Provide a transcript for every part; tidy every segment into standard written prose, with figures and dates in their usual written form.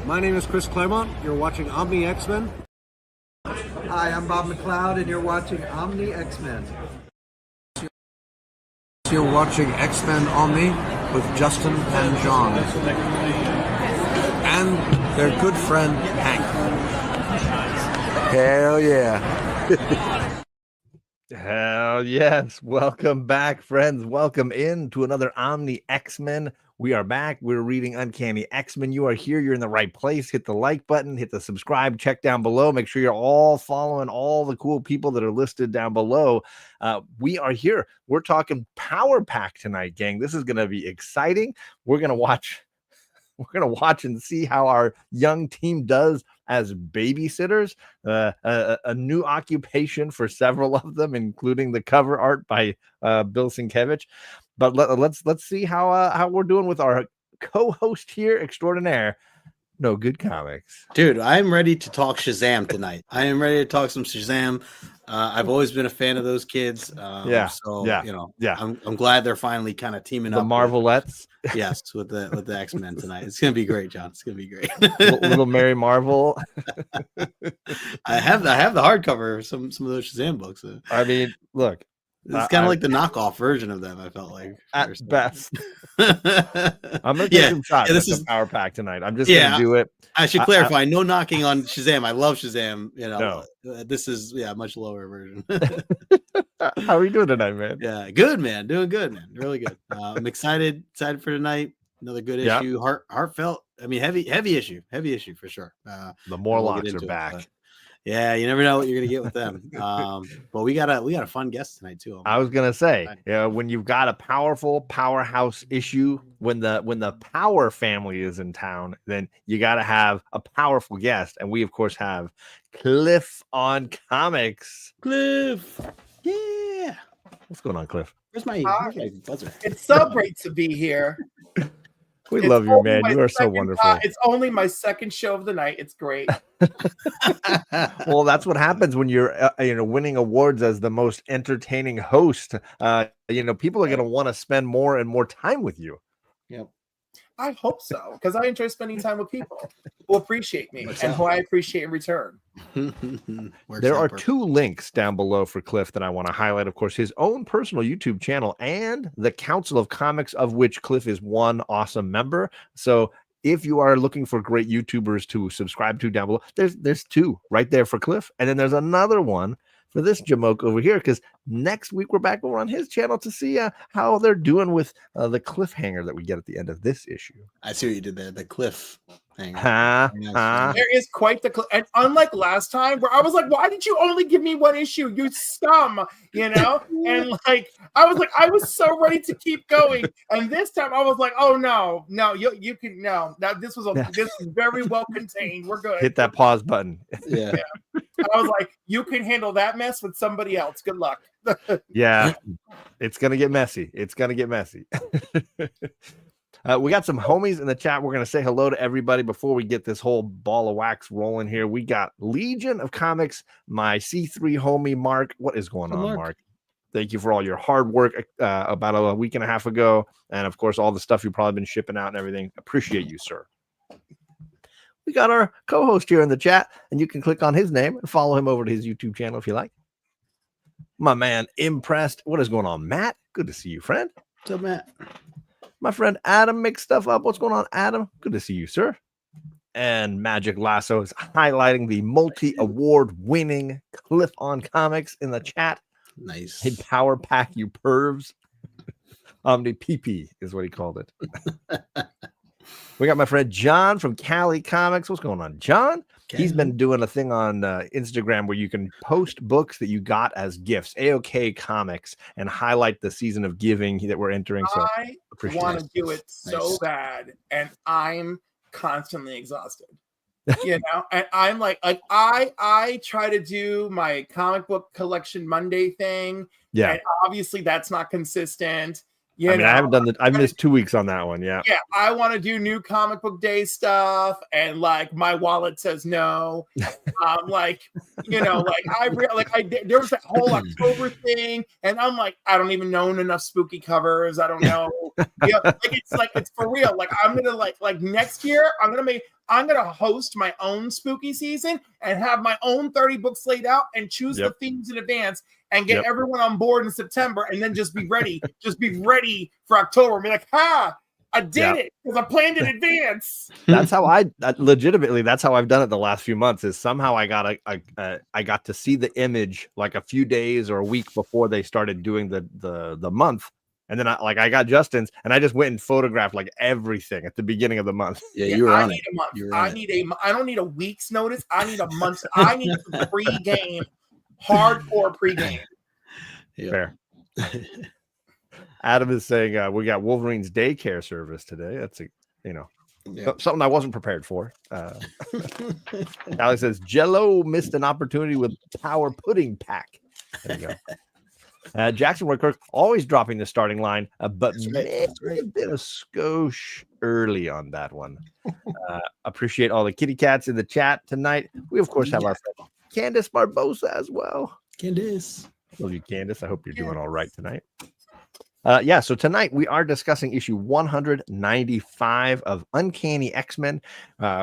My name is Chris Claremont. You're watching Omni X-Men. Hi, I'm Bob McLeod, and you're watching Omni X-Men. You're watching X-Men Omni with Justin and John. And their good friend, Hank. Hell yeah. Hell yes. Welcome back, friends. Welcome in to another Omni X-Men. We are back. We're reading Uncanny X-Men. You are here. You're in the right place. Hit the like button. Hit the subscribe. Check down below. Make sure you're all following all the cool people that are listed down below. We are here. We're talking Power Pack tonight, gang. This is going to be exciting. We're going to watch and see how our young team does as babysitters. A new occupation for several of them, including the cover art by Bill Sienkiewicz. But let's see how we're doing with our co-host here extraordinaire, No Good Comics. Dude, I'm ready to talk Shazam tonight. I am ready to talk some Shazam. I've always been a fan of those kids. I'm glad they're finally kind of teaming up. The Marvelettes. With the X-Men tonight. It's gonna be great, John. It's gonna be great. Little Mary Marvel. I have the hardcover of some of those Shazam books. I mean, look. It's kind of like the knockoff version of them, I felt like. At best. I'm going to take some shots at the Power Pack tonight. I'm just going to do it. I should clarify, no knocking on Shazam. I love Shazam. This is a much lower version. How are you doing tonight, man? Yeah, good, man. Doing good, man. Really good. I'm excited for tonight. Another good issue. Heartfelt. I mean, heavy issue for sure. The Morlocks are back. Yeah, you never know what you're gonna get with them. But we got a fun guest tonight too. I was gonna say, when you've got a powerful powerhouse issue, when the Power family is in town, then you got to have a powerful guest, and we of course have Cliff on Comics. Cliff, yeah. What's going on, Cliff? Where's my buzzer? It's so great to be here. We love you, man. You are so wonderful. It's only my second show of the night. It's great. Well, that's what happens when you're, winning awards as the most entertaining host. People are going to want to spend more and more time with you. Yep. I hope so, because I enjoy spending time with people who appreciate me and who I appreciate in return. There are two links down below for Cliff that I want to highlight. Of course, his own personal YouTube channel and the Council of Comics, of which Cliff is one awesome member. So if you are looking for great YouTubers to subscribe to down below, there's two right there for Cliff. And then there's another one for this Jamoke over here, because next week we're back over on his channel to see how they're doing with the cliffhanger that we get at the end of this issue. I see what you did there, the cliff thing. There is quite the and unlike last time where I was like, why did you only give me one issue, you scum? And like I was so ready to keep going, and this time I was like, oh no, you can no. Now this is very well contained. We're good. Hit that pause button. Yeah. I was like, you can handle that mess with somebody else. Good luck. Yeah, it's gonna get messy. We got some homies in the chat. We're gonna say hello to everybody before we get this whole ball of wax rolling here. We got Legion of Comics, my C3 homie Mark. What is going on, Mark? Thank you for all your hard work about a week and a half ago, and of course all the stuff you've probably been shipping out and everything. Appreciate you, sir. We got our co-host here in the chat, and you can click on his name and follow him over to his YouTube channel if you like. My man, Impressed. What is going on, Matt? Good to see you, friend. What's up, Matt? My friend Adam makes stuff up. What's going on, Adam? Good to see you, sir. And Magic Lasso is highlighting the multi-award winning Cliff on Comics in the chat. Nice. Hey, Power Pack, you pervs. Omni PP is what he called it. We got my friend John from Cali Comics. What's going on, John? Okay. He's been doing a thing on Instagram where you can post books that you got as gifts, AOK Comics, and highlight the season of giving that we're entering. So I want to do it so bad, and I'm constantly exhausted. And I'm like I try to do my comic book collection Monday thing. Yeah. And obviously that's not consistent. I haven't done I missed 2 weeks on that one. Yeah. Yeah. I want to do new comic book day stuff. And like my wallet says no. There was that whole October thing. And I'm like, I don't even own enough spooky covers. I don't know. It's for real. Like I'm going to like next year, I'm going to make I'm going to host my own spooky season and have my own 30 books laid out and choose the themes in advance and get everyone on board in September and then just be ready. Just be ready for October and be like, I did it because I planned in advance. That's how legitimately, that's how I've done it the last few months, is somehow I got to see the image like a few days or a week before they started doing the month. And then I got Justin's and I just went and photographed like everything at the beginning of the month. Yeah, you were on it. I don't need a week's notice. I need a month. I need a pre-game, hardcore pre-game. Fair. Adam is saying we got Wolverine's daycare service today. That's something I wasn't prepared for. Alex says Jello missed an opportunity with Power Pudding Pack. There you go. Jackson Roy Kirk always dropping the starting line, but maybe a bit of skosh early on that one. Appreciate all the kitty cats in the chat tonight. We, of course, have our friend Candice Barbosa as well. Candice. Love you, Candice. I hope you're doing all right tonight. So tonight we are discussing issue 195 of Uncanny X-Men.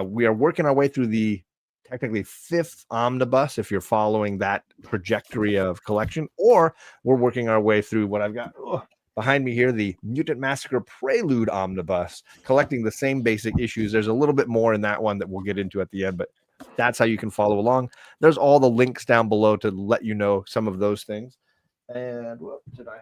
We are working our way through the technically 5th omnibus, if you're following that trajectory of collection, or we're working our way through what I've got behind me here, the Mutant Massacre Prelude omnibus, collecting the same basic issues. There's a little bit more in that one that we'll get into at the end, but that's how you can follow along. There's all the links down below to let you know some of those things. And what did I?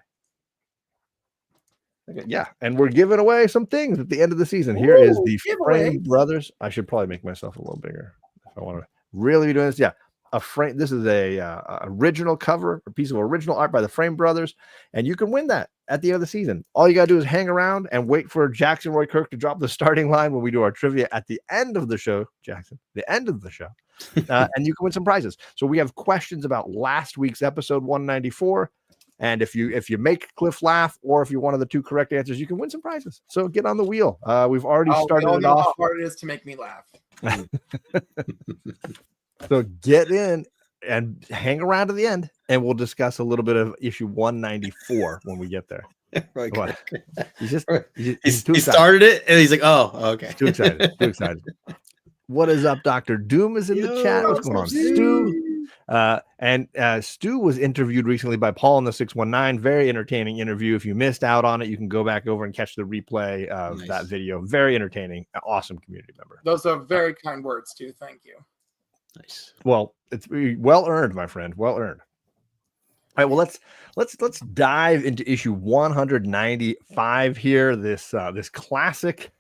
Okay, yeah, and we're giving away some things at the end of the season. Here is the Frame Brothers. I should probably make myself a little bigger if I want to really be doing this. Yeah, a frame. This is a original cover, a piece of original art by the Frame Brothers, and you can win that at the end of the season. All you gotta do is hang around and wait for Jackson Roy Kirk to drop the starting line when we do our trivia at the end of the show. Jackson, the end of the show, and you can win some prizes. So we have questions about last week's episode 194. And if you make Cliff laugh, or if you're one of the 2 correct answers, you can win some prizes. So get on the wheel. We've already started it off. How hard it is to make me laugh. So get in and hang around to the end, and we'll discuss a little bit of issue 194 when we get there. Right. He started it, and he's like, "Oh, okay." Too excited. What is up, Dr. Doom is in the chat. What's going on, Stu? And Stu was interviewed recently by Paul in the 619. Very entertaining interview. If you missed out on it, you can go back over and catch the replay of that video. Very entertaining. Awesome community member. Those are very kind words, too. Thank you. Nice. Well, it's well earned, my friend. Well earned. All right. Well, let's dive into issue 195 here. This classic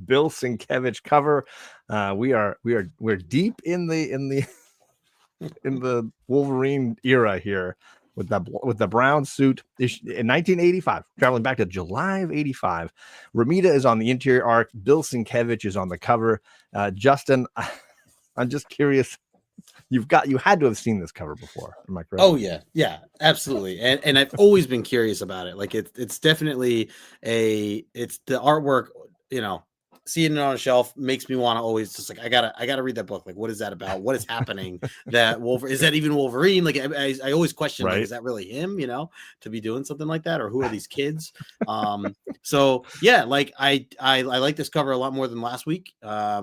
Bill Sienkiewicz cover. We're deep in the Wolverine era here with the brown suit in 1985, traveling back to July of 85. Ramita is on the interior arc. Bill Sienkiewicz is on the cover. Justin, I'm just curious. You had to have seen this cover before. Am I correct? Oh yeah, absolutely. And I've always been curious about it. Like it's definitely it's the artwork. Seeing it on a shelf makes me want to always just like I gotta read that book. Like, what is that about? What is happening? That Wolverine, is that even Wolverine? Like I always question, like, is that really him? To be doing something like that, or who are these kids? So yeah, like I like this cover a lot more than last week. I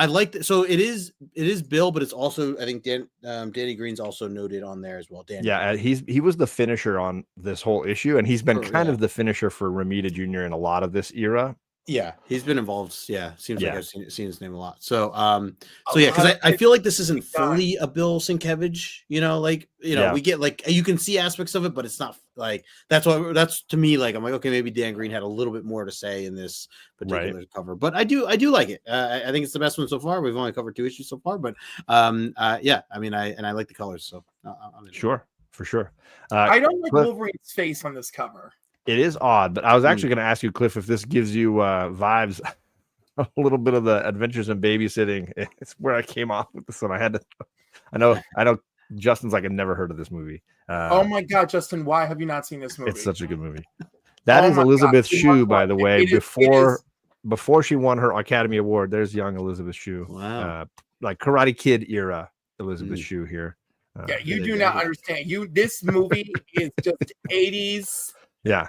like that. So it is Bill, but it's also, I think Danny Green's also noted on there as well. Danny. Yeah, he was the finisher on this whole issue, and he's been kind of the finisher for Ramita Jr. in a lot of this era. Yeah, he's been involved. Yeah, seems like I've seen his name a lot. So because I feel like this isn't fully a Bill Sienkiewicz. We get like you can see aspects of it, but it's not like that's to me like I'm like, okay, maybe Dan Green had a little bit more to say in this particular cover, but I do like it. I think it's the best one so far. We've only covered 2 issues so far, but I like the colors. So sure, for sure. I don't like Wolverine's face on this cover. It is odd, but I was actually going to ask you, Cliff, if this gives you vibes, a little bit of the Adventures in Babysitting. It's where I came off with this one. I know Justin's like, I've never heard of this movie. Oh my God, Justin, why have you not seen this movie? It's such a good movie. That is Elizabeth Shue, by the way, before she won her Academy Award. There's young Elizabeth Shue. Wow. Like Karate Kid era Elizabeth Shue here. You do not understand. This movie is just 80s. Yeah.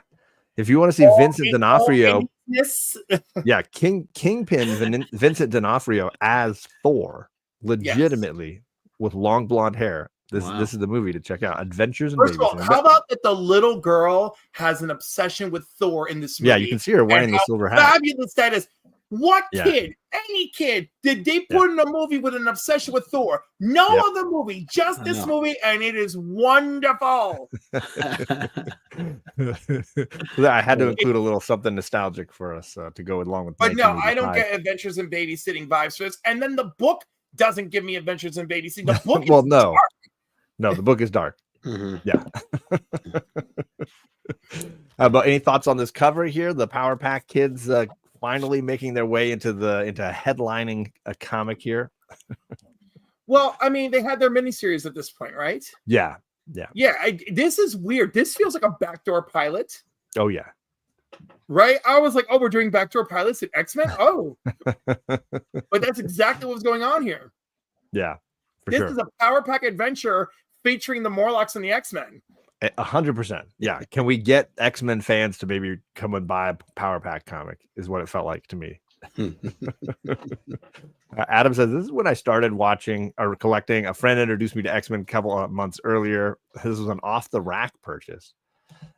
If you want to see Vincent D'Onofrio This. Yeah, Kingpin, Vincent D'Onofrio as Thor, legitimately with long blonde hair. This is the movie to check out. Adventures in First of all, Babysitting. how about that the little girl has an obsession with Thor in this movie? Yeah, you can see her wearing the silver hat. Fabulous that is. What kid, any kid, did they put in a movie with an obsession with Thor? No other movie, just this movie, and it is wonderful. I had to include a little something nostalgic for us to go along with. But no, I don't get Adventures in Babysitting vibes for this. And then the book doesn't give me Adventures in Babysitting. The book is dark. No, the book is dark. Mm-hmm. Yeah. But any thoughts on this cover here? The Power Pack kids finally making their way into headlining a comic here. Well, I mean, they had their miniseries at this point, right? Yeah. This is weird. This feels like a backdoor pilot. Oh yeah. Right? I was like, oh, we're doing backdoor pilots at X-Men? Oh. But that's exactly what's going on here. Yeah. This is a Power Pack adventure featuring the Morlocks and the X-Men. 100%. Yeah. Can we get X-Men fans to maybe come and buy a Power Pack comic is what it felt like to me. Adam says, this is when I started watching or collecting. A friend introduced me to X-Men a couple of months earlier. This was an off the rack purchase.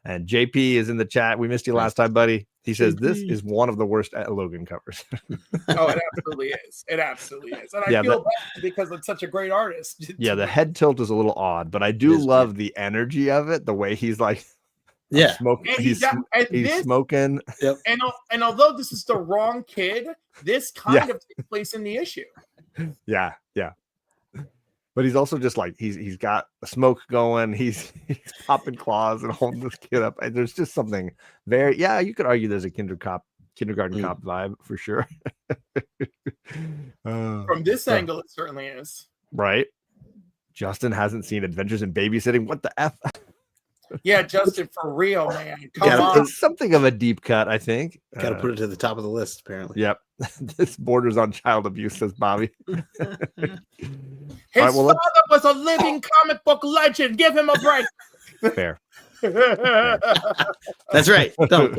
And JP is in the chat. We missed you last time, buddy. He says this is one of the worst Logan covers. Oh, it absolutely is. It absolutely is. And I feel bad because it's such a great artist. Yeah, the head tilt is a little odd, but I do love the energy of it. The way he's like, smoking. He's smoking. Yep. And although this is the wrong kid, this kind of takes place in the issue. Yeah. But he's also just like he's got a smoke going. He's popping claws and holding this kid up. And there's just something very you could argue there's a kindergarten cop vibe for sure. From this angle, it certainly is. Right. Justin hasn't seen Adventures in Babysitting. What the F? Yeah, Justin, for real, man. Come on. It's something of a deep cut, I think. Got to put it to the top of the list, apparently. Yep. This borders on child abuse, says Bobby. His father was a living comic book legend. Give him a break. Fair. That's right. Don't.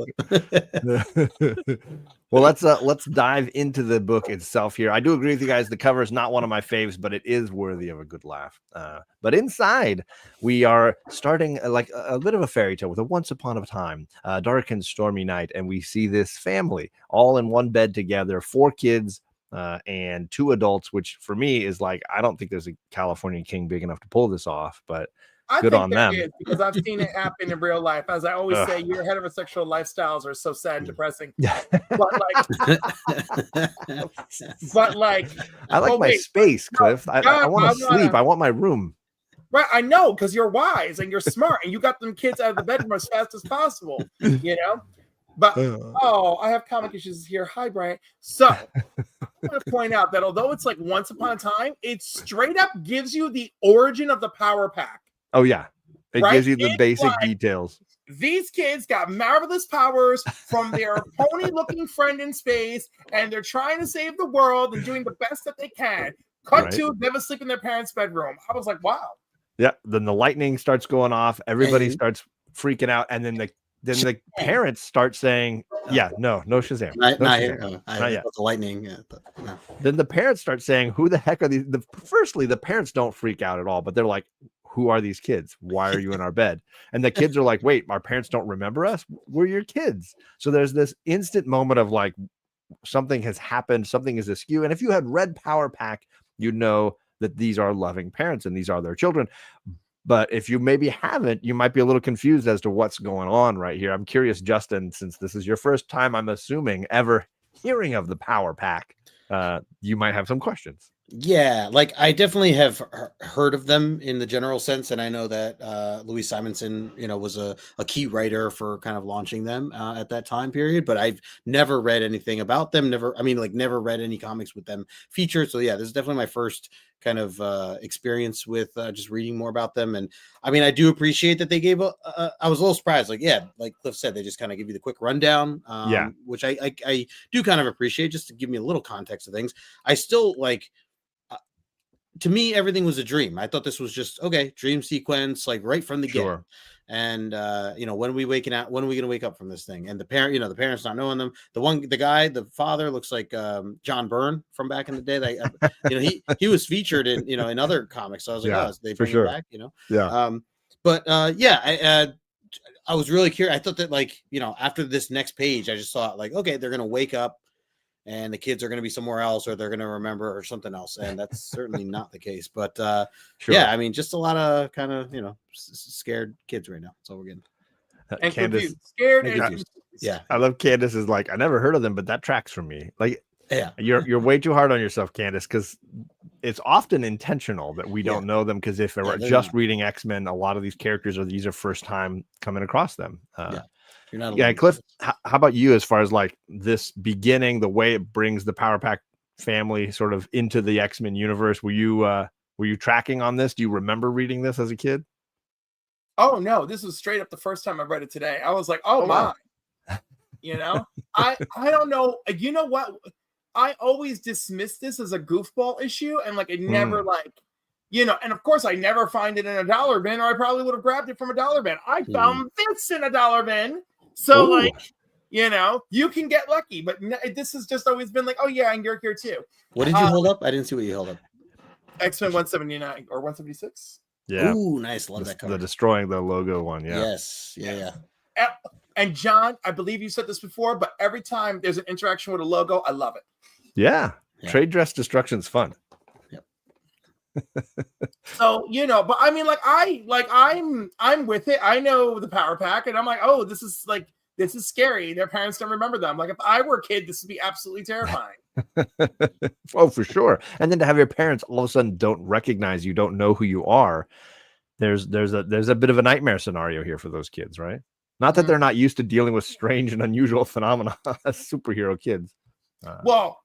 Well, let's dive into the book itself here. I do agree with you guys. The cover is not one of my faves, but it is worthy of a good laugh. But inside, we are starting like a bit of a fairy tale with a once upon a time, dark and stormy night, and we see this family all in one bed together, 4 kids and 2 adults, which for me is like, I don't think there's a California king big enough to pull this off, but good on them. Because I've seen it happen in real life. As I always say, your heterosexual lifestyles are so sad and depressing. But like, I like my space, Cliff. I want to sleep. I want my room. Right, I know, because you're wise and you're smart, and you got them kids out of the bedroom as fast as possible. You know. But I have comic issues here. Hi, Brian. So I want to point out that although it's like once upon a time, it straight up gives you the origin of the Power Pack. Oh yeah, it gives you the basic details. These kids got marvelous powers from their pony-looking friend in space, and they're trying to save the world and doing the best that they can. Cut to them asleep in their parents' bedroom. I was like, wow. Yeah. Then the lightning starts going off. Everybody starts freaking out, and then the parents start saying, no Shazam. Not yet. The lightning. Yeah, no. Then the parents start saying, who the heck are these? Firstly, the parents don't freak out at all, but they're like, who are these kids? Why are you in our bed? And the kids are like, wait, our parents don't remember us? We're your kids. So there's this instant moment of like, something has happened. Something is askew. And if you had read Power Pack, you'd know that these are loving parents and these are their children. But if you maybe haven't, you might be a little confused as to what's going on right here. I'm curious, Justin, since this is your first time, I'm assuming, ever hearing of the Power Pack, you might have some questions. Yeah, like I definitely have heard of them in the general sense, and I know that Louis Simonson, was a key writer for kind of launching them at that time period. But I've never read anything about them. Never read any comics with them featured. So yeah, this is definitely my first kind of experience with just reading more about them. And I mean, I do appreciate that they gave I was a little surprised. Like Cliff said, they just kind of give you the quick rundown. Which I do kind of appreciate, just to give me a little context of things. I still like. To me, everything was a dream. I thought this was just dream sequence, like right from the get. And when are we waking out? When are we going to wake up from this thing? And the parents not knowing them. The father looks like John Byrne from back in the day. He was featured in other comics. So I was like, oh, they bring him back, I was really curious. I thought that after this next page, I just thought okay, they're going to wake up and the kids are going to be somewhere else, or they're going to remember or something else. And that's certainly not the case. But I mean, just a lot of kind of, scared kids right now. That's all we're getting. And Candace, scared. Yeah. I love Candace is like, I never heard of them, but that tracks for me. Like, yeah, you're way too hard on yourself, Candace, because it's often intentional that we don't know them. Because if we're just reading X-Men, a lot of these characters these are first time coming across them. You're not alone. Cliff, how about you as far as like this beginning, the way it brings the Power Pack family sort of into the X-Men universe? Were you tracking on this? Do you remember reading this as a kid? Oh no, this was straight up the first time I read it today. I was like, oh my. Wow. I don't know. You know what? I always dismissed this as a goofball issue, and it never and of course I never find it in a dollar bin, or I probably would have grabbed it from a dollar bin. I found this in a dollar bin. So you can get lucky, but this has just always been oh yeah, and you're here too. What did you hold up? I didn't see what you held up. X-Men 179 or 176. Yeah. Ooh, nice. Love that cover. The destroying the logo one. Yeah. Yes. Yeah. And John, I believe you said this before, but every time there's an interaction with a logo, I love it. Yeah. Trade dress destruction's fun. Yep. So, but I mean, I'm with it. I know the Power Pack, and I'm like, oh, this is scary. Their parents don't remember them. Like, if I were a kid, this would be absolutely terrifying. Oh, for sure. And then to have your parents all of a sudden don't recognize you, don't know who you are. There's a bit of a nightmare scenario here for those kids, right? Not that they're not used to dealing with strange and unusual phenomena as superhero kids. Well,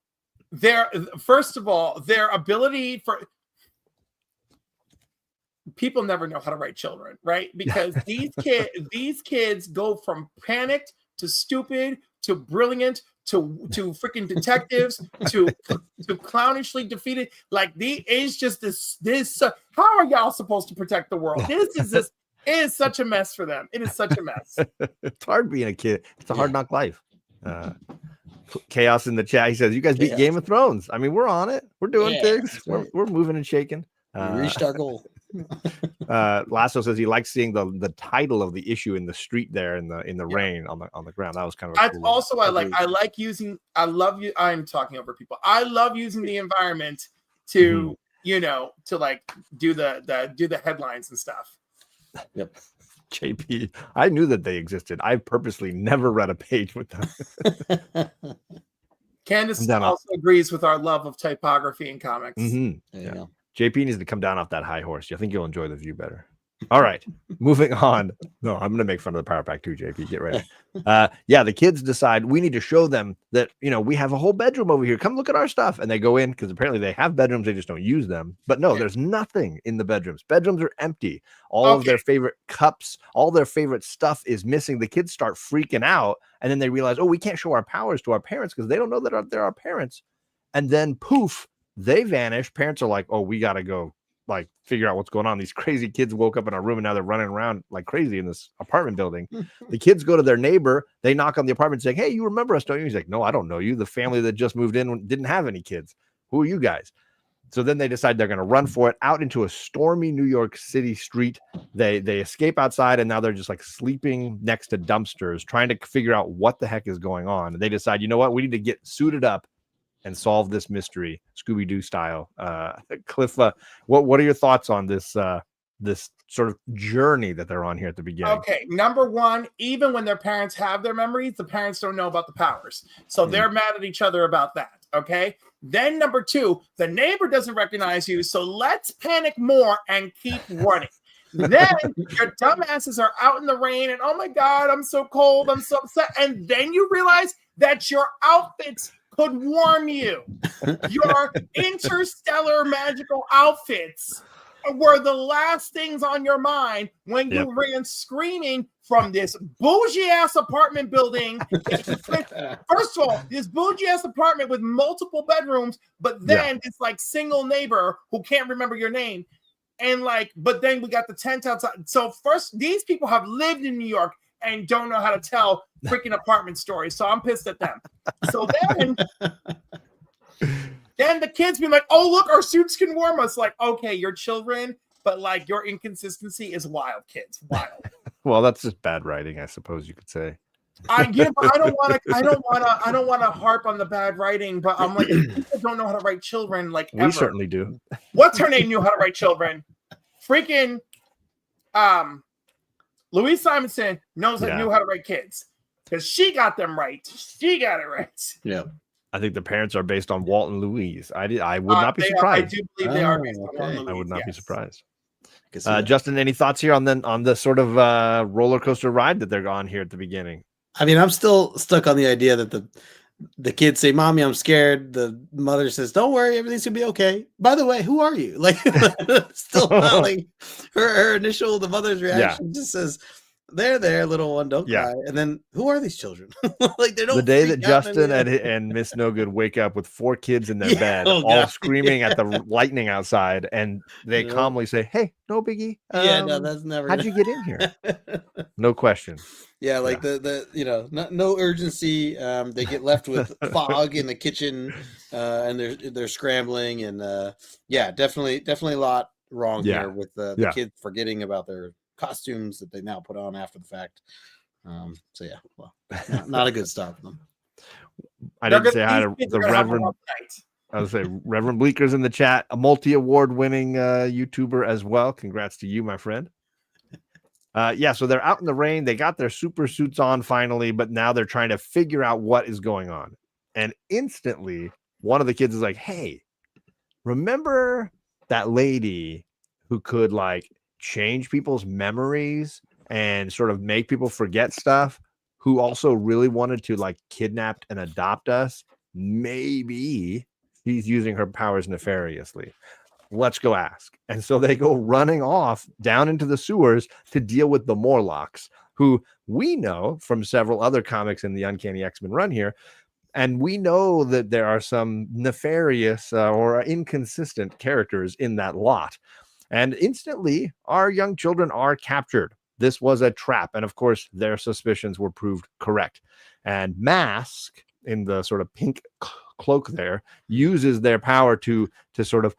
first of all, their ability for people never know how to write children, right? Because these kids go from panicked to stupid to brilliant to freaking detectives to clownishly defeated. Is just this. How are y'all supposed to protect the world? It is such a mess for them. It is such a mess. It's hard being a kid. It's a hard knock life. Chaos in the chat. He says, "You guys beat Game of Thrones." I mean, we're on it. We're doing things. We're moving and shaking. We reached our goal. Lasso says he likes seeing the title of the issue in the street there in the rain on the ground. That was kind of cool. Also I like using. I'm talking over people. I love using the environment to do the headlines and stuff. Yep. JP, I knew that they existed. I purposely never read a page with them. Candace also agrees with our love of typography in comics. Yeah. JP needs to come down off that high horse. I think you'll enjoy the view better. All right, moving on. No, I'm going to make fun of the Power Pack too, JP. Get ready. The kids decide we need to show them that, we have a whole bedroom over here. Come look at our stuff. And they go in because apparently they have bedrooms. They just don't use them. But no, there's nothing in the bedrooms. Bedrooms are empty. All of their favorite cups, all their favorite stuff is missing. The kids start freaking out. And then they realize, we can't show our powers to our parents because they don't know that they're our parents. And then poof, they vanish. Parents are like, we got to go figure out what's going on. These crazy kids woke up in our room and now they're running around like crazy in this apartment building. The kids go to their neighbor. They knock on the apartment saying, "Hey, you remember us, don't you?" He's like, "No, I don't know you. The family that just moved in didn't have any kids. Who are you guys?" So then they decide they're going to run for it out into a stormy New York City street. They escape outside and now they're just sleeping next to dumpsters trying to figure out what the heck is going on. And they decide, you know what? We need to get suited up and solve this mystery, Scooby-Doo style. Cliff, what are your thoughts on this this sort of journey that they're on here at the beginning? Okay, number one, even when their parents have their memories, the parents don't know about the powers. So they're mad at each other about that, okay? Then number two, the neighbor doesn't recognize you, so let's panic more and keep running. Then your dumbasses are out in the rain and, oh my God, I'm so cold, I'm so upset. And then you realize that your outfits could warm you. Your interstellar magical outfits were the last things on your mind when you ran screaming from this bougie ass apartment building. First of all, this bougie ass apartment with multiple bedrooms, but then it's single neighbor who can't remember your name. And like, but then we got the tent outside. So first, these people have lived in New York and don't know how to tell freaking apartment stories. So I'm pissed at them. So then the kids be like, oh, look, our suits can warm us. Like, okay, you're children, but like your inconsistency is wild, kids. Wild. Well, that's just bad writing, I suppose you could say. I don't want to harp on the bad writing, but I'm like, people don't know how to write children. Like, we certainly do. What's her name knew how to write children? Freaking, Louise Simonson knew how to write kids because she got them right. She got it right. Yeah. I think the parents are based on Walt and Louise. I would not be surprised. I do believe they are based on Walt and Louise. I would not be surprised. Justin, any thoughts here on the sort of roller coaster ride that they're on here at the beginning? I mean, I'm still stuck on the idea that the kids say, "Mommy, I'm scared." The mother says, "Don't worry, everything's gonna be okay." By the way, who are you? Like, still not like her initial. The mother's reaction just says, "They're there, little one, don't cry." And then, who are these children? Like, they don't. The day that Justin and Miss No Good wake up with 4 kids in their bed, all screaming at the lightning outside, and they calmly say, "Hey, no biggie." No, that's never. How'd you get in here? No question. Yeah, like the no urgency. They get left with fog in the kitchen, and they're scrambling, and definitely a lot wrong here with the kids forgetting about their costumes that they now put on after the fact. Not a good start for them. I didn't say hi to the Reverend. I was say Reverend Bleeker's in the chat, a multi-award-winning YouTuber as well. Congrats to you, my friend. So they're out in the rain. They got their super suits on finally, but now they're trying to figure out what is going on. And instantly, one of the kids is like, "Hey, remember that lady who could like change people's memories and sort of make people forget stuff, who also really wanted to like kidnap and adopt us? Maybe she's using her powers nefariously. Let's go ask." And so they go running off down into the sewers to deal with the Morlocks, who we know from several other comics in the Uncanny X-Men run here. And we know that there are some nefarious or inconsistent characters in that lot. And instantly, our young children are captured. This was a trap. And of course, their suspicions were proved correct. And Mask, in the sort of pink cloak there, uses their power to sort of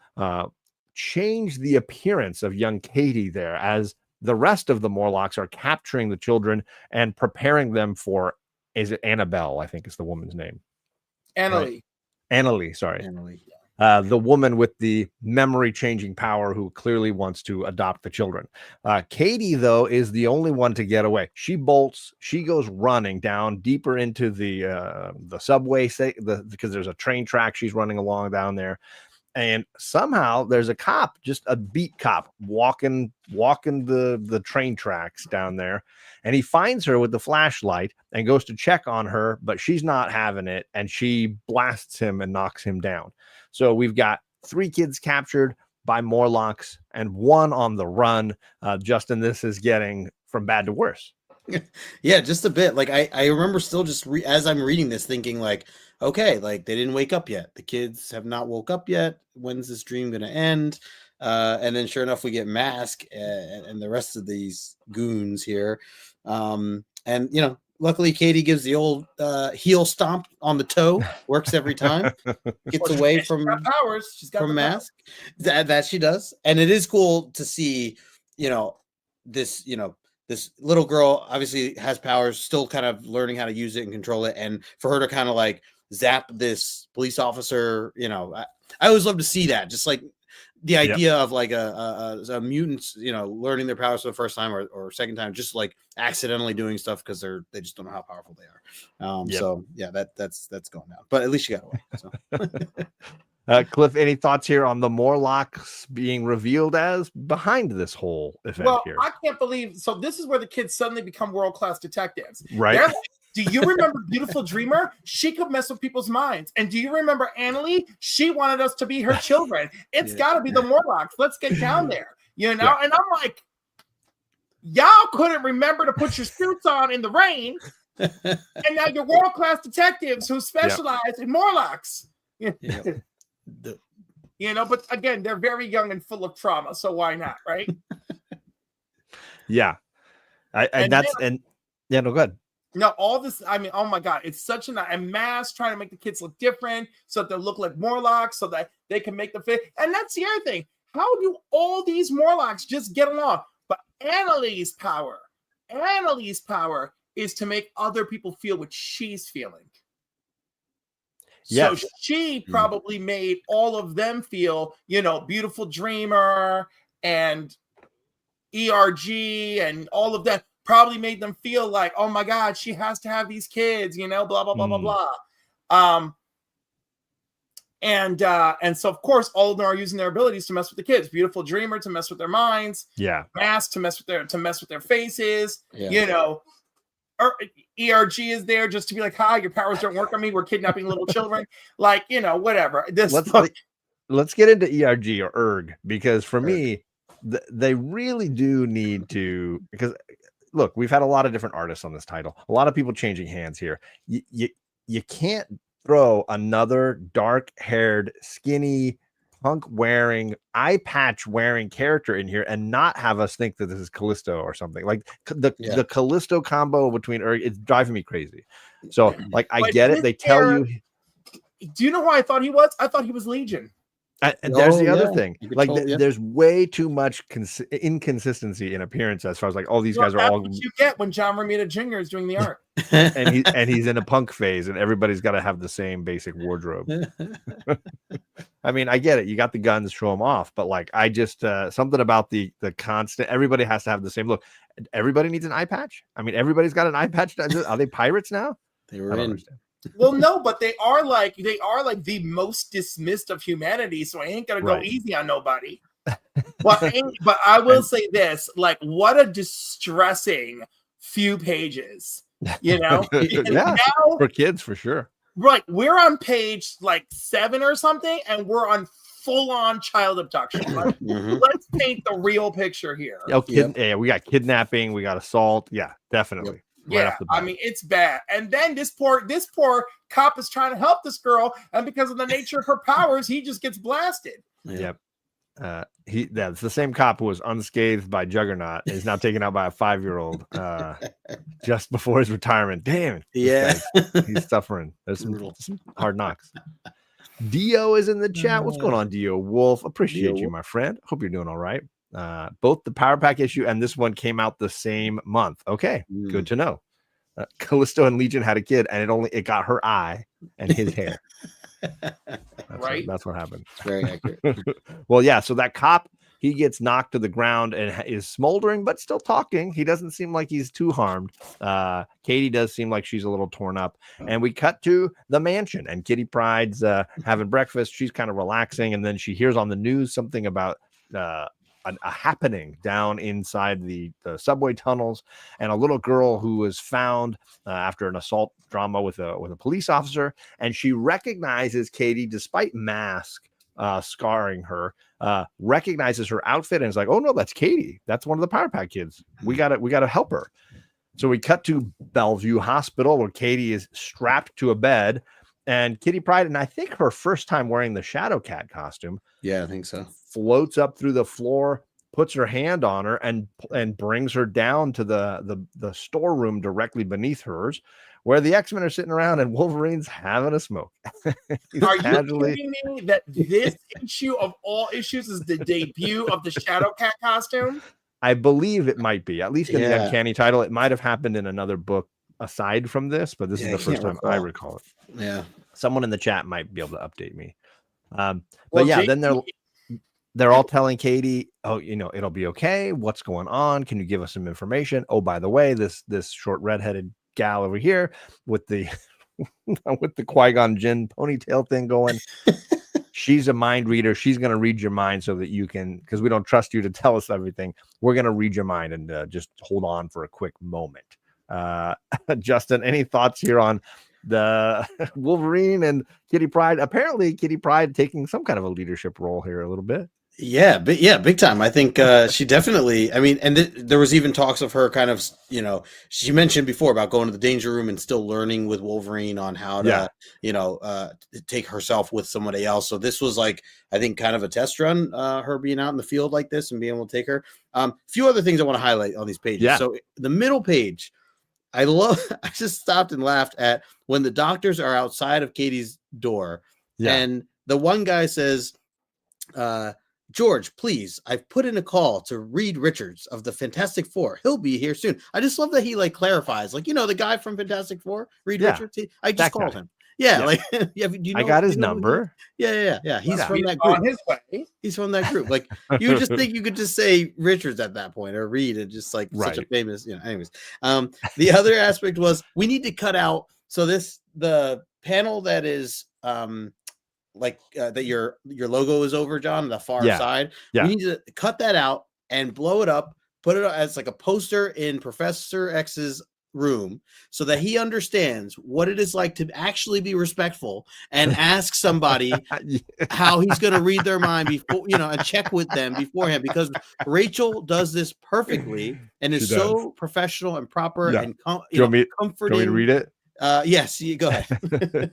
change the appearance of young Katie there, as the rest of the Morlocks are capturing the children and preparing them for, is it Annabelle? I think is the woman's name. Annalie. Annalie, sorry. Annalie. The woman with the memory changing power who clearly wants to adopt the children. Katie, though, is the only one to get away. She bolts. She goes running down deeper into the subway, because there's a train track she's running along down there. And somehow there's a cop, just a beat cop, walking the train tracks down there. And he finds her with the flashlight and goes to check on her, but she's not having it. And she blasts him and knocks him down. So we've got 3 kids captured by Morlocks and 1 on the run. Justin, this is getting from bad to worse. Yeah, just a bit. Like I remember still just as I'm reading this thinking like, okay, like they didn't wake up yet. The kids have not woke up yet. When's this dream going to end? And then sure enough, we get Mask and the rest of these goons here. And, luckily Katie gives the old heel stomp on the toe. Works every time. Gets away from powers. She's got from Mask. That she does. And it is cool to see, this little girl obviously has powers, still kind of learning how to use it and control it. And for her to kind of like zap this police officer, I always love to see that. Just like the idea of like a mutant, learning their powers for the first time or second time, just like accidentally doing stuff because they just don't know how powerful they are. So yeah, that's going down. But at least she got away. So. Cliff, any thoughts here on the Morlocks being revealed as behind this whole event here? I can't believe. So this is where the kids suddenly become world-class detectives. Right. They're like, do you remember Beautiful Dreamer? She could mess with people's minds. And do you remember Annalie? She wanted us to be her children. It's got to be the Morlocks. Let's get down there. And I'm like, y'all couldn't remember to put your suits on in the rain. And now you're world-class detectives who specialize in Morlocks. But again, they're very young and full of trauma, so why not, right? Yeah. No, go ahead. No, all this, I mean, oh my God, it's such a mass trying to make the kids look different so that they look like Morlocks so that they can make them fit. And that's the other thing. How do all these Morlocks just get along? But Annalee's power is to make other people feel what she's feeling. Yes. So she probably made all of them feel, Beautiful Dreamer and ERG and all of that. Probably made them feel like, oh my God, she has to have these kids, blah, blah, blah, blah, blah. And so of course all of them are using their abilities to mess with the kids. Beautiful Dreamer to mess with their minds. Yeah. Mask to mess with their faces. Yeah. ERG is there just to be like, hi, your powers don't work on me. We're kidnapping little children. Whatever. Let's get into ERG or ERG, because for me, they really do need to, because look, we've had a lot of different artists on this title, a lot of people changing hands here. You can't throw another dark-haired, skinny, punk-wearing, eye patch-wearing character in here and not have us think that this is Callisto or something. Like the Callisto combo between it's driving me crazy. So, I get it. They tell you. Do you know who I thought he was? I thought he was Legion. And there's the other thing, there's way too much inconsistency in appearance as far as these guys are all. What you get when John Romita Jr. is doing the art, and he's in a punk phase, and everybody's got to have the same basic wardrobe. I mean, I get it. You got the guns, show them off, but I just something about the constant. Everybody has to have the same look. Everybody needs an eye patch. I mean, everybody's got an eye patch. Are they pirates now? They were in. Understand. Well, no, but they are like the most dismissed of humanity, so I ain't gonna go easy on nobody. But I will say this: what a distressing few pages, Yeah, now, for kids for sure. Right, we're on page 7 or something, and we're on full-on child abduction. Let's paint the real picture here. Yeah, we got kidnapping, we got assault. Yeah, definitely. Yeah, I mean, it's bad. And then this poor cop is trying to help this girl, and because of the nature of her powers, he just gets blasted. Yep. That's the same cop who was unscathed by Juggernaut and is now taken out by a 5-year-old just before his retirement. Damn. Yeah. He's suffering. There's some hard knocks. Dio is in the chat. What's going on, Dio Wolf? Appreciate you, my friend. Hope you're doing all right. Both the Power Pack issue and this one came out the same month. Okay, good to know. Callisto and Legion had a kid, and it got her eye and his hair. That's what happened. Very accurate. Well, yeah. So that cop, he gets knocked to the ground and is smoldering, but still talking. He doesn't seem like he's too harmed. Katie does seem like she's a little torn up. And we cut to the mansion, and Kitty Pryde's having breakfast. She's kind of relaxing, and then she hears on the news something about a happening down inside the subway tunnels, and a little girl who was found after an assault drama with a police officer, and she recognizes Katie despite mask scarring her, recognizes her outfit and is like, oh no, that's Katie, that's one of the Power Pack kids, we gotta help her. So we cut to Bellevue Hospital, where Katie is strapped to a bed, and Kitty Pryde, and I think her first time wearing the Shadow Cat costume, I think so, floats up through the floor, puts her hand on her, and brings her down to the storeroom directly beneath hers, where the X-Men are sitting around and Wolverine's having a smoke. Are you kidding me that this issue of all issues is the debut of the Shadow Cat costume? I believe it might be, at least in the Uncanny title. It might have happened in another book aside from this, but this is the first time I recall it. Yeah. Someone in the chat might be able to update me. Then they're all telling Katie, oh, it'll be okay. What's going on? Can you give us some information? Oh, by the way, this short redheaded gal over here with the with the Qui-Gon Jinn ponytail thing going. She's a mind reader. She's going to read your mind so that you can, because we don't trust you to tell us everything. We're going to read your mind, and just hold on for a quick moment. Justin, any thoughts here on the Wolverine and Kitty Pryde? Apparently Kitty Pryde taking some kind of a leadership role here a little bit. Yeah, big time. I think she definitely. I mean, and there was even talks of her kind of, she mentioned before about going to the danger room and still learning with Wolverine on how to, take herself with somebody else. So this was like, I think, kind of a test run. Her being out in the field like this and being able to take her. A few other things I want to highlight on these pages. Yeah. So the middle page, I just stopped and laughed at when the doctors are outside of Katie's door, and the one guy says, George, please, I've put in a call to Reed Richards of the Fantastic Four. He'll be here soon. I just love that he like clarifies, like, the guy from Fantastic Four, Reed Richards. I just called him. Yeah, like I got his number. Yeah. He's from that group. On his way. He's from that group. Like you would just think you could just say Richards at that point or Reed, and just like such a famous, Anyways, the other aspect was we need to cut out. So the panel that is that your logo is over, John, the far side. We need to cut that out and blow it up, put it as like a poster in Professor X's room so that he understands what it is like to actually be respectful and ask somebody how he's going to read their mind before, and check with them beforehand, because Rachel does this perfectly and is so professional and proper and comforting. Do you want me to read it? Yes, you go ahead.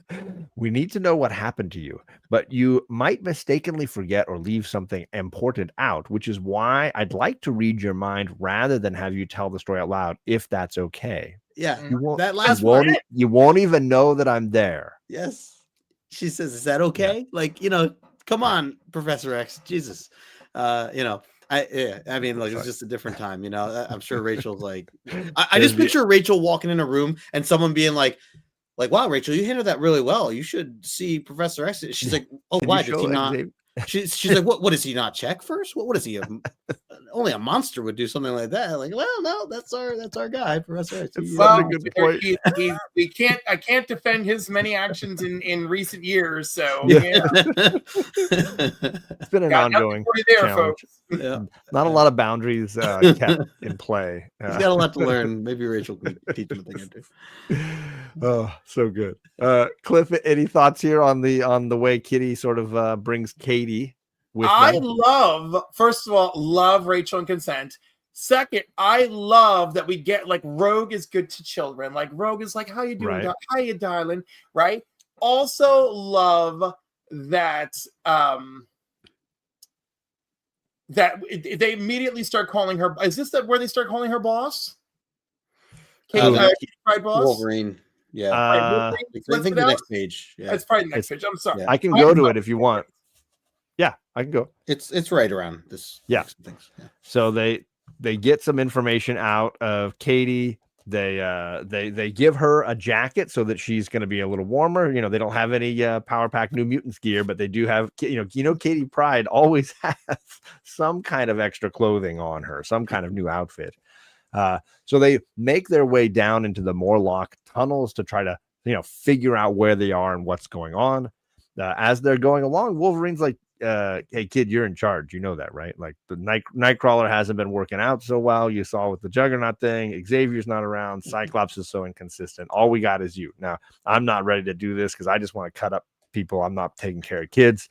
We need to know what happened to you, but you might mistakenly forget or leave something important out, which is why I'd like to read your mind rather than have you tell the story out loud, if that's okay. Yeah, that last one, you won't even know that I'm there. Yes, she says, "Is that okay?" Like, come on, Professor X, Jesus, I mean, like, it's just a different time, I'm sure Rachel's like, I just picture Rachel walking in a room and someone being like, wow, Rachel, you handled that really well. You should see Professor X. She's like, oh, why did he not? She's like, what does he not check first? What is he? Only a monster would do something like that. Like, well, no, that's our guy, Professor X. Well, I can't defend his many actions in recent years. So it's been an ongoing challenge. Not a lot of boundaries kept in play. He's got a lot to learn. Maybe Rachel can teach him a thing or two. Oh, so good. Cliff, any thoughts here on the way Kitty sort of brings Katie with first of all, love Rachel and consent. Second, I love that we get like Rogue is good to children. Like Rogue is like, how you doing? Right. How you darling? Right. Also love that that they immediately start calling her. Is this where they start calling her boss? Kitty Pryde boss? Wolverine. Yeah. I think the next page. Yeah. It's probably the next page. I'm sorry. Yeah. I can go to it if you want. Yeah, I can go. It's right around this. Yeah. Things. Yeah. So they get some information out of Katie. They give her a jacket so that she's going to be a little warmer. They don't have any Power Pack New Mutants gear, but they do have, Katie Pryde always has some kind of extra clothing on her, some kind of new outfit. So they make their way down into the Morlock tunnels to try to, figure out where they are and what's going on. As they're going along, Wolverine's like, hey kid, you're in charge. You know that, right? Like the Nightcrawler hasn't been working out so well. You saw with the Juggernaut thing. Xavier's not around. Cyclops is so inconsistent. All we got is you. Now, I'm not ready to do this because I just want to cut up people. I'm not taking care of kids.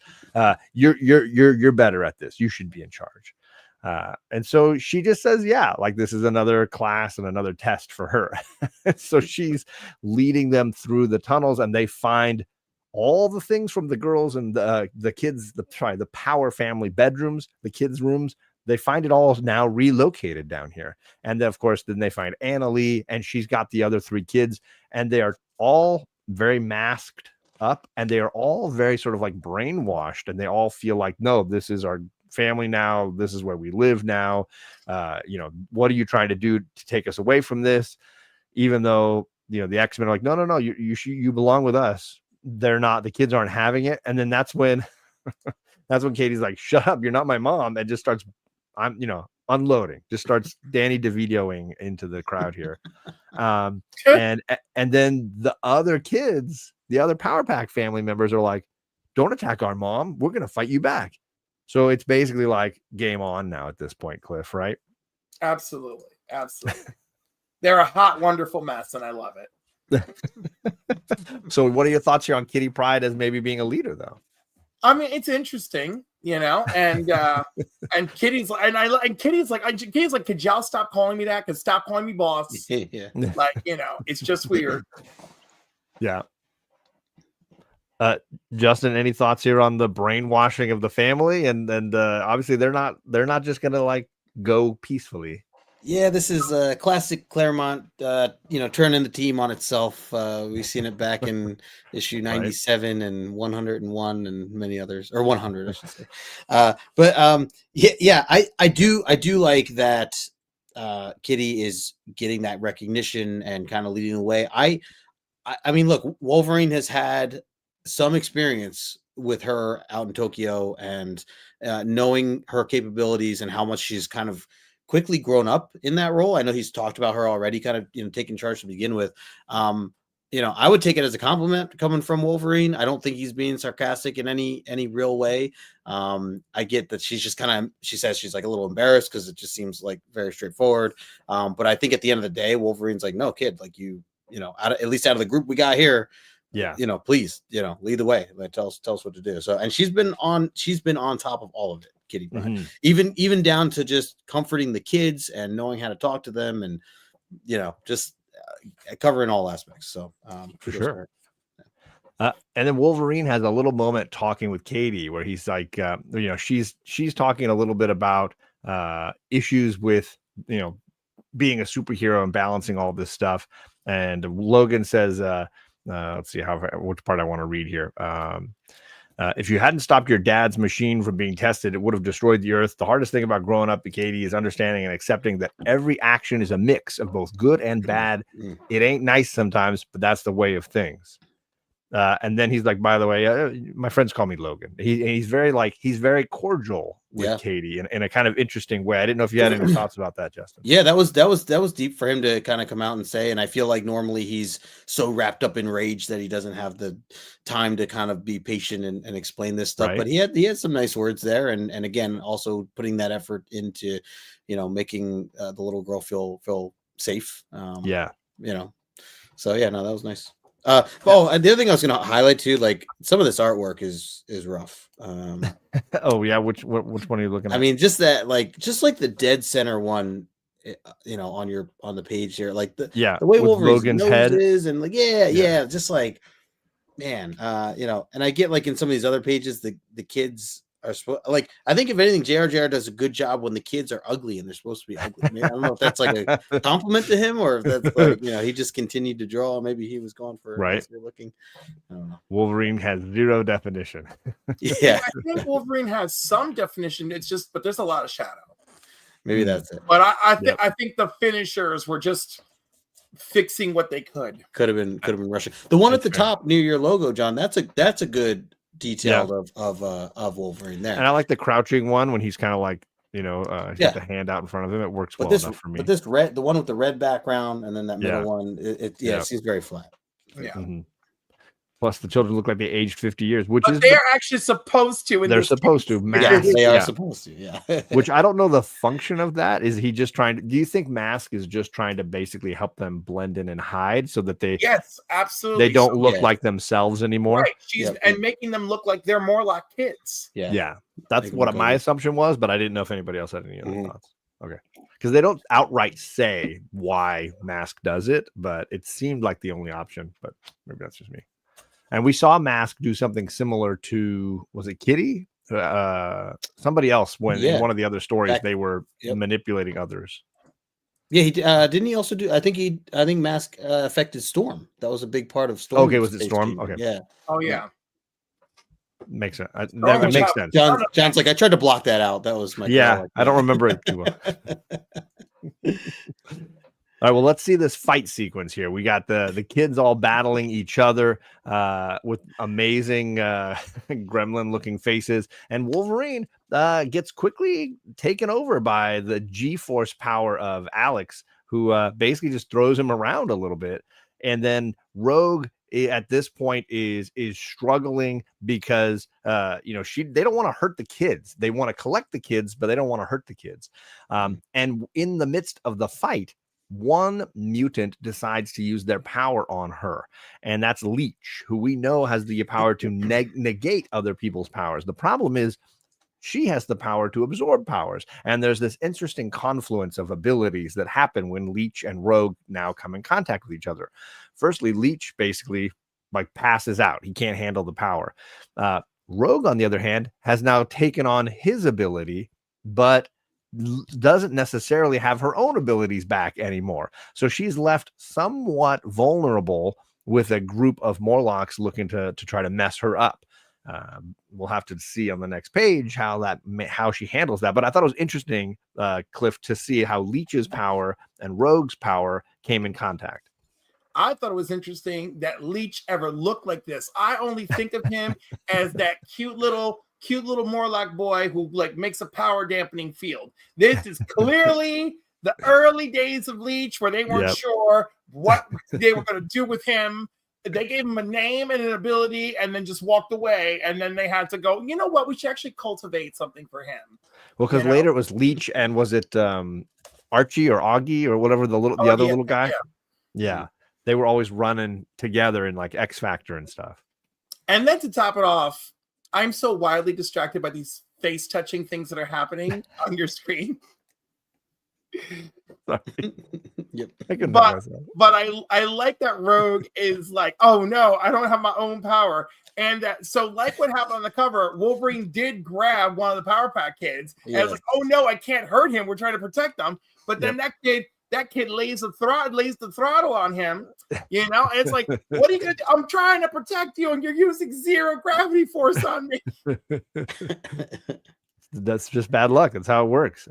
You're better at this. You should be in charge. And so she just says, yeah, like this is another class and another test for her. So she's leading them through the tunnels, and they find all the things from the girls and the kids, the Power family bedrooms, the kids' rooms. They find it all now relocated down here. And then, of course, then they find Anna Lee, and she's got the other three kids, and they are all very masked up, and they are all very sort of like brainwashed, and they all feel like, no, this is our family now. This is where we live now. What are you trying to do to take us away from this? Even though, the X-Men are like, no, you belong with us. They're not, the kids aren't having it. And then that's when Katie's like, shut up, you're not my mom, and just starts unloading, just starts Danny DeVitoing into the crowd here. And then the other kids, the other Power Pack family members are like, don't attack our mom, we're gonna fight you back. So it's basically like game on now at this point, Cliff, right? Absolutely. They're a hot, wonderful mess, and I love it. So what are your thoughts here on Kitty Pryde as maybe being a leader, though? I mean, it's interesting, and Kitty's like, Kitty's like, could y'all stop calling me that? Cause stop calling me boss. Yeah. Like, it's just weird. Yeah. Justin, any thoughts here on the brainwashing of the family? And obviously they're not just gonna like go peacefully. Yeah, this is a classic Claremont, turning the team on itself. We've seen it back in issue 97 and 101 and many others, or 100, I should say. I do like that Kitty is getting that recognition and kind of leading the way. I mean, look, Wolverine has had some experience with her out in Tokyo and knowing her capabilities and how much she's kind of quickly grown up in that role. I know he's talked about her already, kind of taking charge to begin with. I would take it as a compliment coming from Wolverine. I don't think he's being sarcastic in any real way. I get that she's just she says she's like a little embarrassed because it just seems like very straightforward. But I think at the end of the day, Wolverine's like, no, kid, like at least out of the group we got here, please, lead the way. Like, tell us what to do. So, and she's been on top of all of it, Kitty Pryde. Mm-hmm. Even down to just comforting the kids and knowing how to talk to them, and just covering all aspects. So, for sure. And then Wolverine has a little moment talking with Katie where he's like, she's talking a little bit about issues with being a superhero and balancing all this stuff. And Logan says, let's see which part I want to read here. If you hadn't stopped your dad's machine from being tested, it would have destroyed the earth. The hardest thing about growing up, Katie, is understanding and accepting that every action is a mix of both good and bad. It ain't nice sometimes, but that's the way of things. And then he's like, by the way, my friends call me Logan. He's very cordial with Katie in a kind of interesting way. I didn't know if you had any thoughts about that, Justin. Yeah, that was deep for him to kind of come out and say. And I feel like normally he's so wrapped up in rage that he doesn't have the time to kind of be patient and explain this stuff. Right. But he had some nice words there, and again, also putting that effort into making the little girl feel safe. So that was nice. And the other thing I was going to highlight too, like some of this artwork is rough. Which one are you looking at? I mean, just like the dead center one, on the page here, like the way Wolverine's nose head is, and like just like, man, and I get like in some of these other pages, the kids are like, I think if anything, JRJR does a good job when the kids are ugly and they're supposed to be ugly. I mean, I don't know if that's like a compliment to him or if that's like, he just continued to draw. Maybe he was going for looking. I don't know. Wolverine has zero definition. I think Wolverine has some definition. But there's a lot of shadow. Maybe that's it. But I think the finishers were just fixing what they could. Could have been rushing. The one at the top near your logo, John, that's a good detail of Wolverine there. And I like the crouching one when he's kind of like, he's got the hand out in front of him. It works well enough for me. But this the one with the red background and then that middle one, it seems very flat. Yeah. Mm-hmm. Plus, the children look like they aged 50 years, they're actually supposed to. They're supposed to. Mask, they are supposed to. Yeah. Which I don't know the function of that. Is he just trying to? Do you think Mask is just trying to basically help them blend in and hide so that they? Yes, absolutely. They don't look like themselves anymore. Right. And making them look like they're more like kids. Yeah. That's what my assumption was, but I didn't know if anybody else had any other thoughts. Okay. Because they don't outright say why Mask does it, but it seemed like the only option. But maybe that's just me. And we saw Mask do something similar to, was it Kitty? Somebody else in one of the other stories, they were manipulating others. Yeah, he didn't he also do? I think Mask affected Storm. That was a big part of Storm. Okay, was it Storm? Okay. Yeah. Oh yeah. Makes sense. That makes sense. John's like, I tried to block that out. That was my I don't remember it too well. All right, well, let's see this fight sequence here. We got the kids all battling each other with amazing gremlin-looking faces. And Wolverine gets quickly taken over by the G-force power of Alex, who basically just throws him around a little bit. And then Rogue, at this point, is struggling because they don't want to hurt the kids. They want to collect the kids, but they don't want to hurt the kids. And in the midst of the fight, one mutant decides to use their power on her, and that's Leech, who we know has the power to negate other people's powers. The problem is she has the power to absorb powers, and there's this interesting confluence of abilities that happen when Leech and Rogue now come in contact with each other. Firstly, Leech basically like passes out. He can't handle the power. Rogue, on the other hand, has now taken on his ability, but doesn't necessarily have her own abilities back anymore. So she's left somewhat vulnerable with a group of Morlocks looking to try to mess her up. We'll have to see on the next page how she handles that. But I thought it was interesting, Cliff, to see how Leech's power and Rogue's power came in contact. I thought it was interesting that Leech ever looked like this. I only think of him as that cute little Morlock boy who like makes a power dampening field. This is clearly the early days of Leech where they weren't sure what they were going to do with him. They gave him a name and an ability and then just walked away. And then they had to go, you know what? We should actually cultivate something for him. Well, because later it was Leech and was it Archie or Augie or whatever the other little guy? Yeah. They were always running together in like X Factor and stuff. And then to top it off, I'm so wildly distracted by these face touching things that are happening on your screen. Yep. But I like that Rogue is like, oh no, I don't have my own power. And that, so like what happened on the cover, Wolverine did grab one of the Power Pack kids. And I was like, oh no, I can't hurt him. We're trying to protect them. But then that kid lays the throttle on him, you know, and it's like, what are you gonna do? I'm trying to protect you, and you're using zero gravity force on me. That's just bad luck. That's how it works.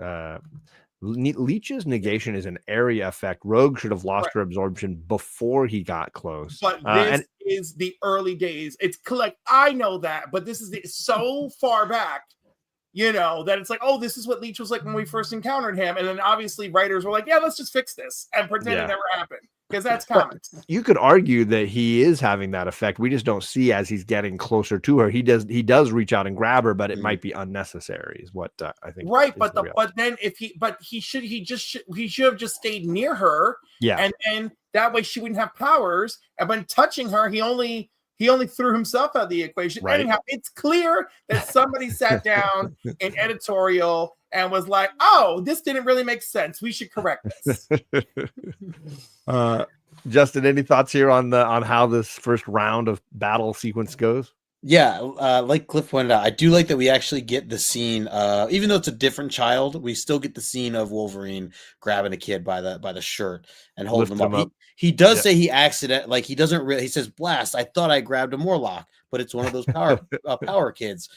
Leech's negation is an area effect. Rogue should have lost her absorption before he got close. But this is the early days. It's like, I know that, but this is so far back, you know, that it's like, oh, this is what Leech was like when we first encountered him. And then obviously writers were like, yeah, let's just fix this and pretend it never happened. Because that's comics. You could argue that he is having that effect. We just don't see as he's getting closer to her. He does reach out and grab her, but it might be unnecessary, is what I think. Right, but then he should have just stayed near her. Yeah, and that way she wouldn't have powers. And when touching her, he only threw himself out of the equation. Right. Anyhow, it's clear that somebody sat down in editorial and was like, oh, this didn't really make sense. We should correct this. Justin, any thoughts here on how this first round of battle sequence goes? Yeah, like Cliff pointed out, I do like that we actually get the scene. Even though it's a different child, we still get the scene of Wolverine grabbing a kid by the shirt and holding him up. He does say he he doesn't really. He says, "Blast! I thought I grabbed a Morlock, but it's one of those power kids.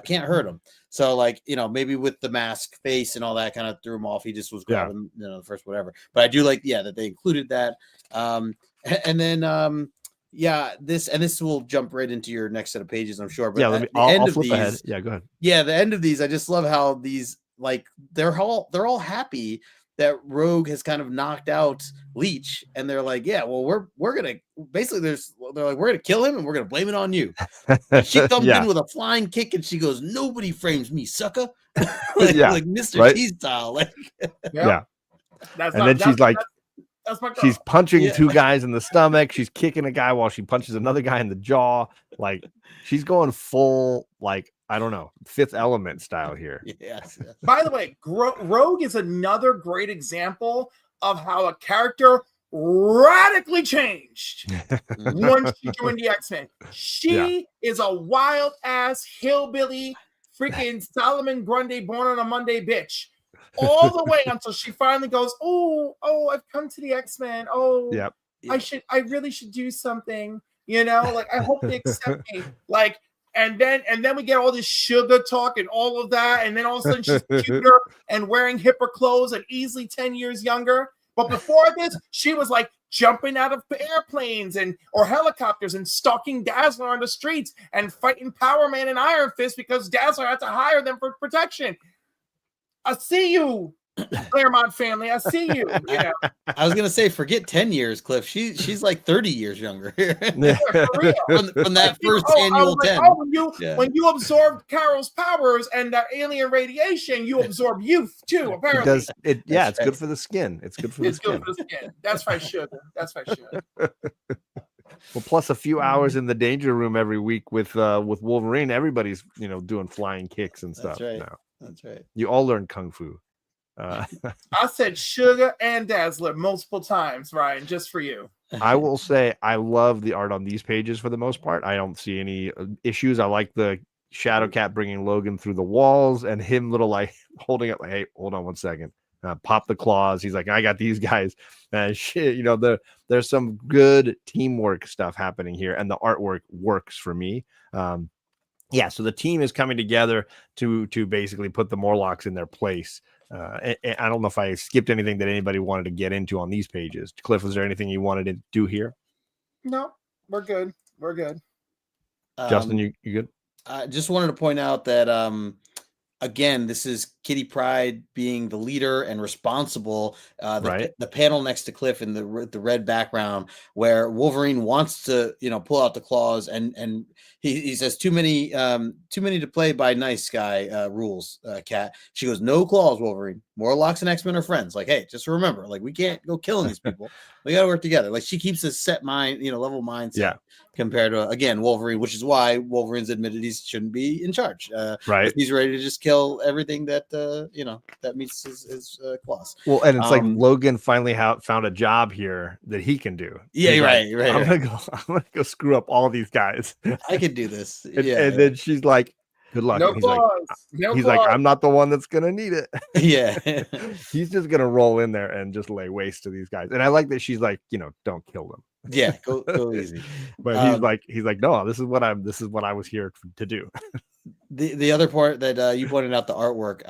Can't hurt him." So, like, you know, maybe with the mask face and all that kind of threw him off. He just was grabbing, you know, the first whatever. But I do like, that they included that. And then. This will jump right into your next set of pages, I'm sure. But I'll flip ahead. Yeah, go ahead. Yeah, the end of these, I just love how these, like, they're all happy that Rogue has kind of knocked out Leech, and they're like, yeah, well, we're gonna basically they're like, we're gonna kill him and we're gonna blame it on you. She comes in with a flying kick and she goes, nobody frames me, sucker. like Mr. T style. Like, she's punching two guys in the stomach. She's kicking a guy while she punches another guy in the jaw. Like, she's going full, like, I don't know, Fifth Element style here. Yes. By the way, Rogue is another great example of how a character radically changed once she joined the X-Men. She is a wild ass hillbilly, freaking Solomon Grundy, born on a Monday bitch. All the way until she finally goes, oh, I've come to the X-Men. I really should do something, you know, like, I hope they accept me. Like, and then we get all this sugar talk and all of that, and then all of a sudden she's cuter and wearing hipper clothes and easily 10 years younger. But before this, she was like jumping out of airplanes or helicopters and stalking Dazzler on the streets and fighting Power Man and Iron Fist because Dazzler had to hire them for protection. I see you. Claremont family, I see you. You know, I was gonna say, forget 10 years, Cliff. She's like 30 years younger for real. from that first I annual was like, 10. When you absorbed Carol's powers and that alien radiation, you absorb youth too. Apparently, it's good for the skin. It's good for the skin. Good for the skin. That's right, sugar. That's right, sugar. Well, plus a few hours in the danger room every week with Wolverine. Everybody's doing flying kicks and stuff. That's right. Now. That's right. You all learn kung fu. I said sugar and Dazzler multiple times, Ryan, just for you. I will say I love the art on these pages for the most part. I don't see any issues. I like the Shadowcat bringing Logan through the walls and him like holding it like, hey, hold on one second. Pop the claws. He's like, I got these guys. Shit, there's some good teamwork stuff happening here, and the artwork works for me. So the team is coming together to basically put the Morlocks in their place. I don't know if I skipped anything that anybody wanted to get into on these pages. Cliff, was there anything you wanted to do here? No, we're good. We're good. Justin, you good? I just wanted to point out that again, this is Kitty Pryde being the leader and responsible. The panel next to Cliff in the red background, where Wolverine wants to, pull out the claws, and he says too many to play by nice guy rules. Cat. She goes, no claws, Wolverine. Morlocks and X-Men are friends. Like, hey, just remember, like, we can't go killing these people. We got to work together. Like, she keeps a set mind, level mindset. Yeah. Compared to, again, Wolverine, which is why Wolverine's admitted he shouldn't be in charge. He's ready to just kill everything that that meets his claws. Well, and it's like Logan finally found a job here that he can do. Yeah, he's right. I'm gonna go screw up all these guys. I could do this. And then she's like, good luck. No claws. He's like, I'm not the one that's gonna need it. Yeah. He's just gonna roll in there and just lay waste to these guys. And I like that she's like, don't kill them. Yeah, go easy. But he's like, no, this is what I was here to do. The other part that you pointed out, the artwork,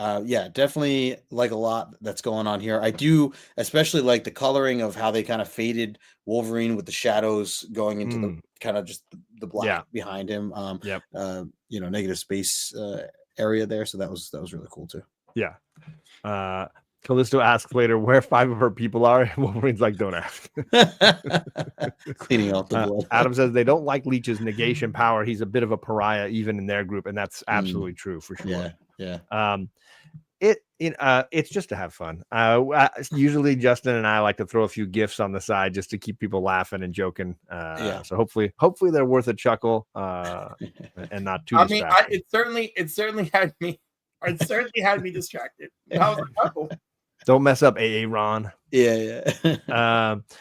definitely like a lot that's going on here. I do especially like the coloring of how they kind of faded Wolverine with the shadows going into the kind of just the black behind him. Negative space area there. So that was really cool too. Yeah. Callisto asks later where 5 of her people are. Wolverine's like, don't ask. Cleaning out the blood. Adam says they don't like Leech's negation power. He's a bit of a pariah even in their group, and that's absolutely true for sure. Yeah. It's just to have fun. Usually Justin and I like to throw a few gifs on the side just to keep people laughing and joking. So hopefully they're worth a chuckle and not too. It certainly had me. It certainly had me distracted. I was like, oh. Don't mess up, AA Ron. Yeah.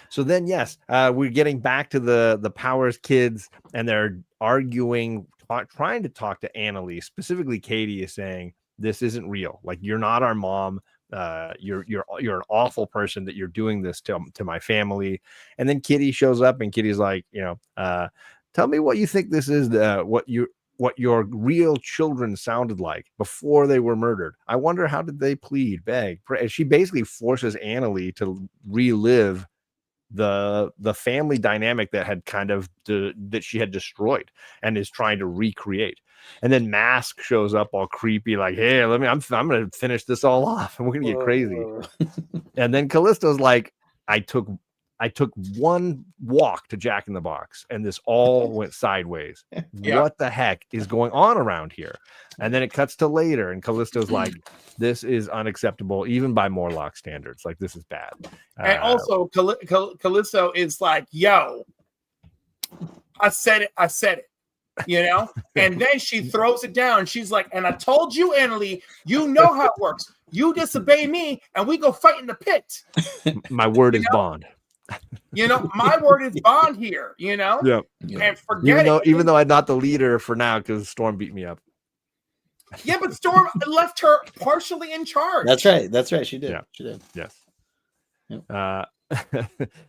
So then, yes, we're getting back to the Powers kids, and they're arguing, trying to talk to Annalise. Specifically, Katie is saying, "This isn't real. Like, you're not our mom. You're an awful person that you're doing this to my family." And then Kitty shows up, and Kitty's like, "Tell me what you think this is. What your real children sounded like before they were murdered. I wonder, how did they plead, beg, pray?" She basically forces Annalise to relive the family dynamic that had that she had destroyed and is trying to recreate. And then Mask shows up all creepy, like, "Hey, I'm gonna finish this all off, and we're gonna get crazy." And then Callisto's like, I took one walk to Jack in the Box, and this all went sideways. What the heck is going on around here? And then it cuts to later, and Callisto's like, "This is unacceptable, even by Morlock standards. Like, this is bad." And also, Callisto is like, "Yo, I said it." And then she throws it down. She's like, "And I told you, Annalie, you know how it works. You disobey me, and we go fight in the pit." My word is bond. My word is bond here. Yeah. And forget even though I'm not the leader for now because Storm beat me up. Yeah, but Storm left her partially in charge. That's right. She did. Yeah. She did. Yes. Yep.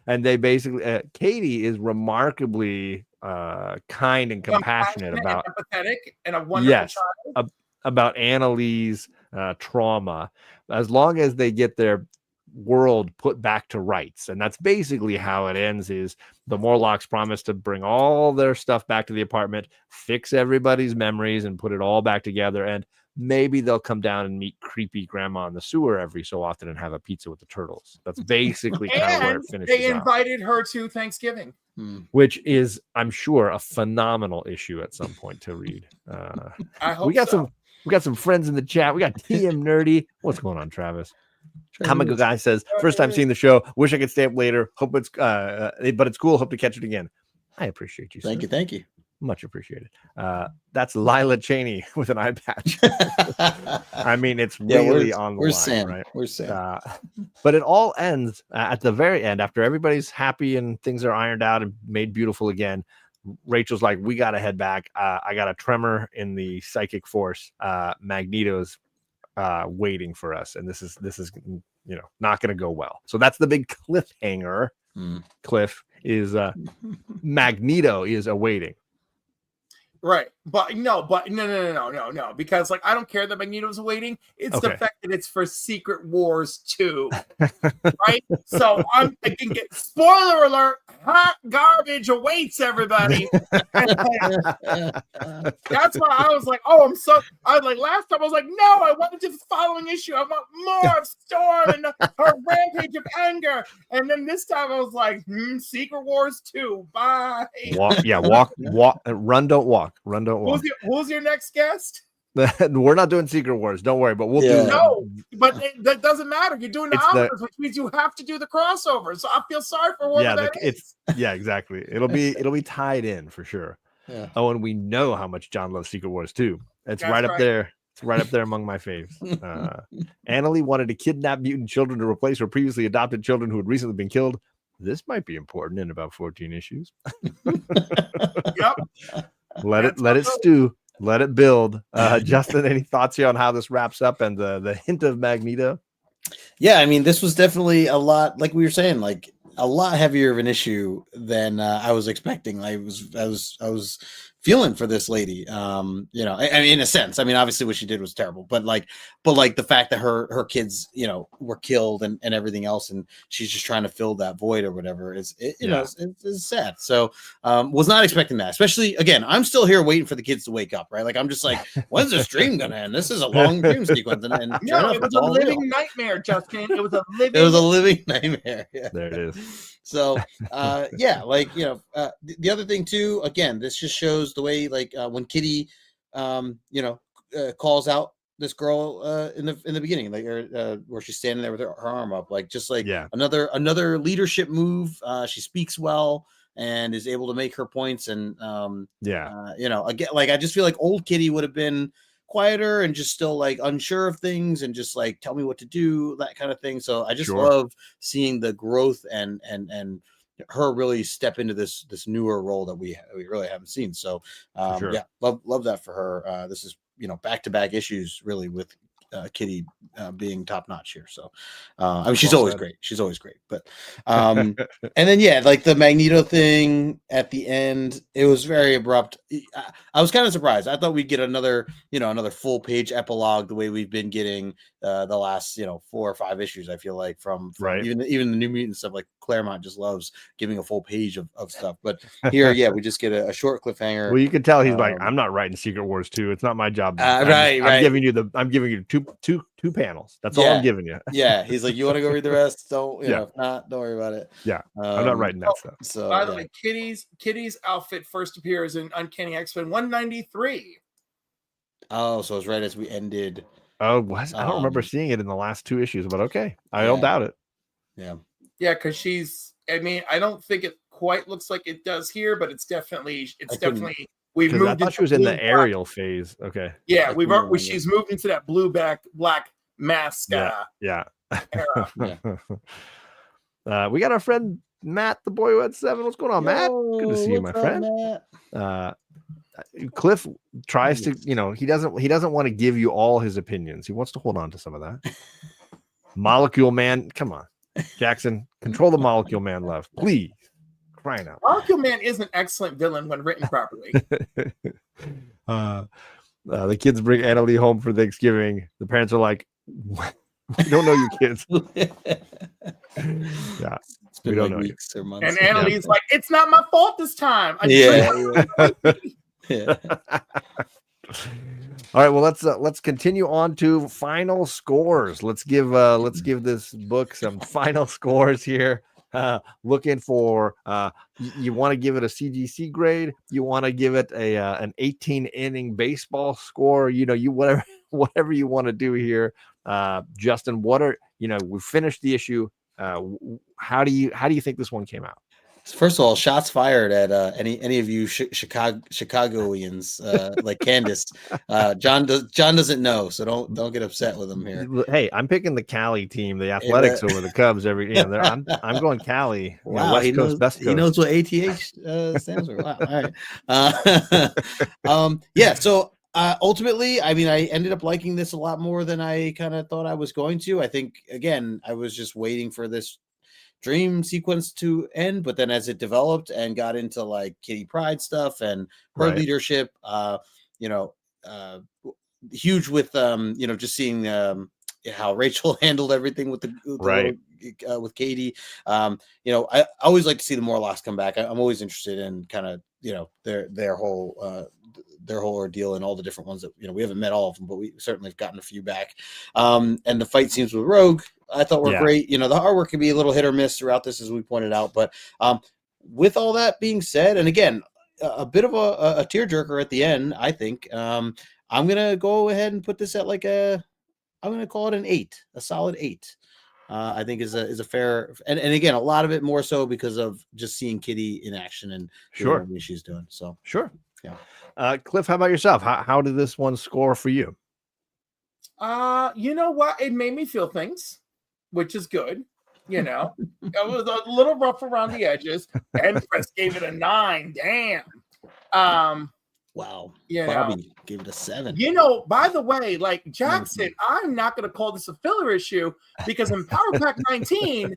And they basically, Katie is remarkably kind and compassionate about, and empathetic, and a wonderful child. About Annalise trauma, as long as they get their world put back to rights. And that's basically how it ends. Is the Morlocks promise to bring all their stuff back to the apartment, fix everybody's memories, and put it all back together. And maybe they'll come down and meet creepy grandma in the sewer every so often and have a pizza with the turtles. That's basically kind of where it finishes. They invited her to Thanksgiving, which is, I'm sure, a phenomenal issue at some point to read. I hope we got so. we got some friends in the chat. We got TM Nerdy. What's going on, Travis? Comical Guy says, first time seeing the show. Wish I could stay up later. Hope it's but it's cool. Hope to catch it again. I appreciate you. Thank sir. you. Thank you. Much appreciated. That's Lila Cheney with an eye patch. I mean, it's really on the line, Sam. right? Where's Sam? But it all ends at the very end, after everybody's happy and things are ironed out and made beautiful again. Rachel's like, we got to head back. I got a tremor in the psychic force. Magneto's waiting for us, and this is not going to go well. So that's the big cliffhanger. Cliff is Magneto is awaiting. Right, but no, because like I don't care that Magneto's waiting. It's the fact that it's for Secret Wars 2, right? So I'm thinking, spoiler alert: hot garbage awaits everybody. That's why I was like, I was like last time I was like, no, I wanted to the following issue. I want more of Storm and her rampage of anger. And then this time I was like, Secret Wars 2, bye. Walk, run, don't walk. Run, don't walk. Who's your next guest? We're not doing Secret Wars. Don't worry, but we'll do. No, but that doesn't matter. You're doing the Omnibus, which means you have to do the crossover. So I feel sorry for whoever that is. Exactly. It'll be tied in for sure. Yeah. Oh, and we know how much John loves Secret Wars too. It's right up there. It's right up there among my faves. Annalie wanted to kidnap mutant children to replace her previously adopted children who had recently been killed. This might be important in about 14 issues. Yep. Let it stew. Let it build. Justin, any thoughts here on how this wraps up and the hint of Magneto? Yeah, I mean, this was definitely a lot, like we were saying, like a lot heavier of an issue than I was expecting. I was feeling for this lady. I mean, in a sense, I mean, obviously what she did was terrible, but the fact that her kids, were killed and everything else, and she's just trying to fill that void or whatever it's sad. So was not expecting that, especially again, I'm still here waiting for the kids to wake up, right? Like I'm just like, when's the stream gonna end? This is a long dream sequence. And no, it was a living nightmare, Justin. It was a living nightmare. Yeah. There it is. So the other thing too, again, this just shows the way when Kitty calls out this girl in the beginning, where she's standing there with her arm up, another leadership move. She speaks well and is able to make her points, and again, I just feel like old Kitty would have been quieter and just still unsure of things and just tell me what to do, that kind of thing. So I just love seeing the growth and her really step into this newer role that we really haven't seen. So love that for her. This is back-to-back issues really with Kitty being top notch here. So I mean, she's always great. She's always great. But and then the Magneto thing at the end, it was very abrupt. I was kind of surprised. I thought we'd get another full page epilogue the way we've been getting the last 4 or 5 issues. I feel like from even the New Mutant stuff. Like Claremont just loves giving a full page of stuff. But here, we just get a short cliffhanger. Well, you can tell he's like, I'm not writing Secret Wars 2. It's not my job. I'm giving you two panels. That's all I'm giving you. Yeah, he's like, you want to go read the rest? Don't if not, don't worry about it. Yeah, I'm not writing that stuff. So by the way, Kitty's outfit first appears in Uncanny X-Men 193. Oh, so it's right as we ended. Oh, what? I don't remember seeing it in the last 2 issues, but okay, I don't doubt it. Yeah, because she's. I mean, I don't think it quite looks like it does here, but it's definitely. We've moved. I thought she was in the aerial phase. Okay. Yeah, she's moved into that blue black mask. Yeah. We got our friend Matt, the boy who had 7. What's going on, Matt? Good to see you, my friend. Cliff tries to, he doesn't want to give you all his opinions. He wants to hold on to some of that. Molecule Man, come on, Jackson, control the Molecule Man love, please. Crying out. Molecule Man is an excellent villain when written properly. The kids bring Annalie home for Thanksgiving. The parents are like, we don't know your kids. Yeah. We don't know weeks or months. And Annalie's like, it's not my fault this time. All right, well let's continue on to final scores. Let's give this book some final scores here. Looking for you want to give it a CGC grade, you want to give it an 18 inning baseball score, you whatever you want to do here. Justin, we finished the issue. How do you think this one came out? First of all, shots fired at any of you Chicagoans like Candace. John doesn't know, so don't get upset with him here. Hey, I'm picking the Cali team, the Athletics over the Cubs every. I'm going Cali. Wow, West Coast, best Coast. He knows what ATH stands for. Wow, all right. Yeah. So ultimately, I mean, I ended up liking this a lot more than I kind of thought I was going to. I think again, I was just waiting for this dream sequence to end, but then as it developed and got into like Kitty Pryde stuff and her leadership, huge with just seeing how Rachel handled everything with with Katie. I always like to see the Morlocks come back. I'm always interested in kind of their whole ordeal and all the different ones that we haven't met all of them, but we certainly have gotten a few back. And the fight scenes with Rogue, I thought were great. The artwork can be a little hit or miss throughout this, as we pointed out. But with all that being said, and again, a bit of a tearjerker at the end, I think. I'm gonna go ahead and put this at I'm gonna call it an 8, a solid 8. I think is a fair, and again, a lot of it more so because of just seeing Kitty in action and what she's doing. So sure, yeah. Cliff, how about yourself? How did this one score for you? You know what? It made me feel things, which is good. It was a little rough around the edges. Empress gave it a 9. Damn. Wow. Bobby gave it a 7. By the way, like Jackson, I'm not going to call this a filler issue because in Power Pack 19,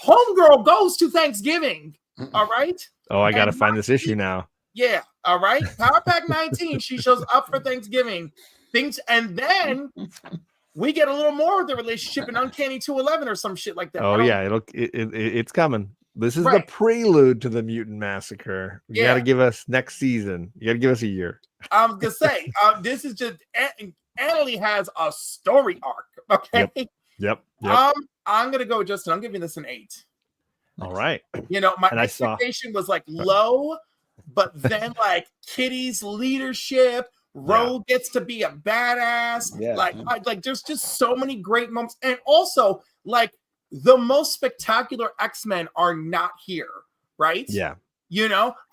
Homegirl goes to Thanksgiving. All right. Oh, I got to find this issue now. Yeah. All right. Power Pack 19, she shows up for Thanksgiving. And then we get a little more of the relationship in Uncanny 211 or some shit like that. Oh yeah, it's coming. This is the prelude to the Mutant Massacre. You got to give us next season. You got to give us a year. I was gonna say this is just Annalie has a story arc. Okay. Yep. I'm gonna go with Justin. I'm giving this an 8. All right. My expectation was like low, but then like Kitty's leadership. Rogue gets to be a badass. Like there's just so many great moments, and also like the most spectacular X-Men are not here, right? Yeah.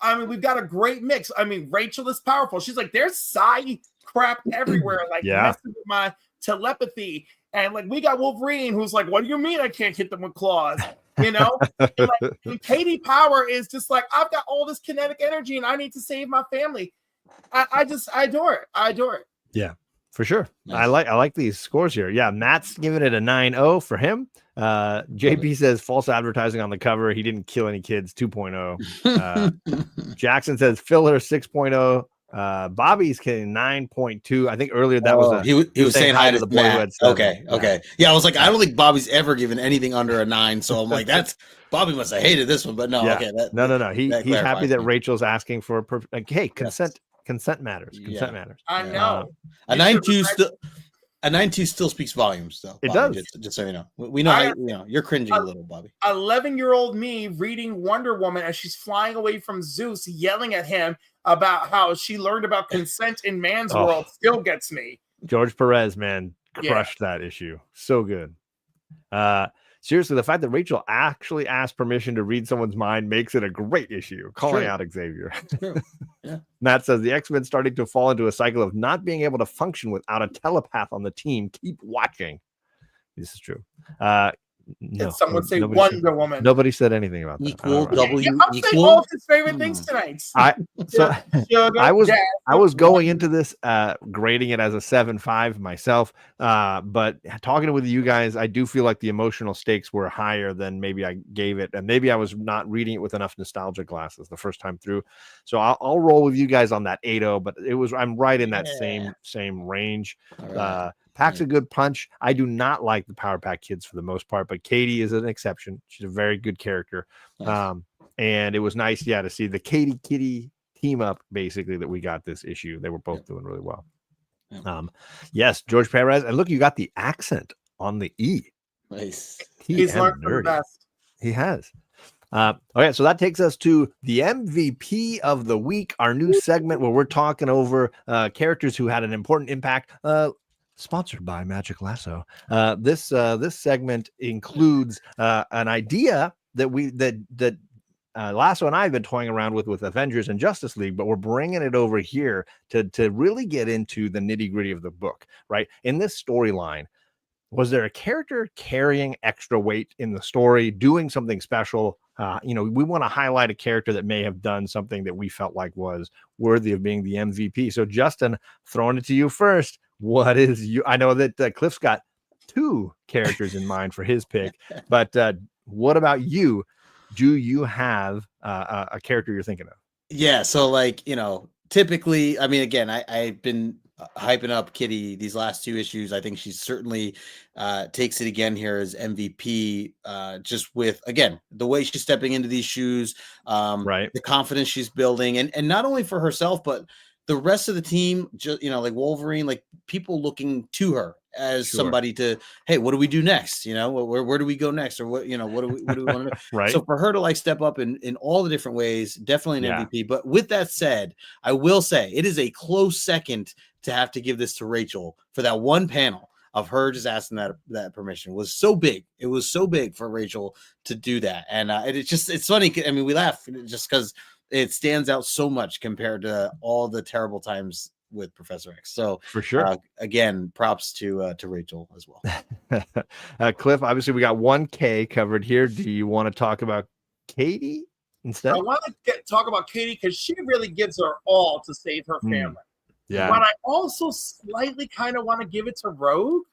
I mean, we've got a great mix. I mean, Rachel is powerful. She's like, there's side crap everywhere, like messing with my telepathy, and like we got Wolverine, who's like, what do you mean I can't hit them with claws? And Katie Power is just like, I've got all this kinetic energy, and I need to save my family. I adore it. I adore it. Yeah, for sure. Nice. I like these scores here. Yeah, Matt's giving it a 9.0 for him. JP says false advertising on the cover. He didn't kill any kids. 2.0. Jackson says filler 6.0. Bobby's getting 9.2. I think earlier that was he was saying hi to the boy who had 7. Okay. Yeah, I was like, I don't think Bobby's ever given anything under a 9. So I'm like, Bobby must have hated this one, but no. Yeah. Okay, no. He's happy that Rachel's asking for hey, consent. Consent matters. Consent matters. I know. A 9.2 still speaks volumes, though. It Bobby, does. Just so you know, we know you're cringing a little, Bobby. 11-year-old me reading Wonder Woman as she's flying away from Zeus, yelling at him about how she learned about consent in man's world, still gets me. George Perez, man, crushed that issue. So good. Seriously, the fact that Rachel actually asked permission to read someone's mind makes it a great issue. Calling out Xavier. Yeah. Matt says the X-Men starting to fall into a cycle of not being able to function without a telepath on the team. Keep watching. This is true. No, someone say Wonder Woman. Nobody said anything about that. Equal W. I'm saying all of his favorite things tonight. I was going into this grading it as a 7.5 myself, but talking with you guys, I do feel like the emotional stakes were higher than maybe I gave it, and maybe I was not reading it with enough nostalgia glasses the first time through. So I'll roll with you guys on that 8.0, but I'm right in that same range. Right. Pack's a good punch. I do not like the Power Pack kids for the most part, but Katie is an exception. She's a very good character. Nice. And it was nice, to see the Katie Kitty team up, basically, that we got this issue. They were both doing really well. Yes, George Perez. And look, you got the accent on the E. Nice. He's learned from the best. He has. Okay, so that takes us to the MVP of the week, our new segment where we're talking over characters who had an important impact. Sponsored by Magic Lasso. This segment includes an idea that Lasso and I have been toying around with Avengers and Justice League, but we're bringing it over here to really get into the nitty gritty of the book. Right in this storyline. Was there a character carrying extra weight in the story, doing something special? We want to highlight a character that may have done something that we felt like was worthy of being the MVP. So, Justin, throwing it to you first. What is you? I know that Cliff's got 2 characters in mind for his pick, but what about you? Do you have a character you're thinking of? Yeah. So, typically, I mean, again, I've been hyping up Kitty these last 2 issues. I think she certainly takes it again here as MVP, just with, again, the way she's stepping into these shoes, right, the confidence she's building, and not only for herself, but the rest of the team, just, like Wolverine, like people looking to her as somebody to, hey, what do we do next? Where do we go next? Or what do we want to do? Right. So for her to step up in all the different ways, definitely an MVP. But with that said, I will say it is a close second to have to give this to Rachel for that one panel of her just asking that permission. Was so big. It was so big for Rachel to do that. And it's funny. I mean, we laugh just because it stands out so much compared to all the terrible times with Professor X. So for sure, again, props to Rachel as well. Cliff, obviously we got 1K covered here. Do you want to talk about Katie instead? I want to talk about Katie because she really gives her all to save her family. Yeah. But I also slightly kind of want to give it to Rogue,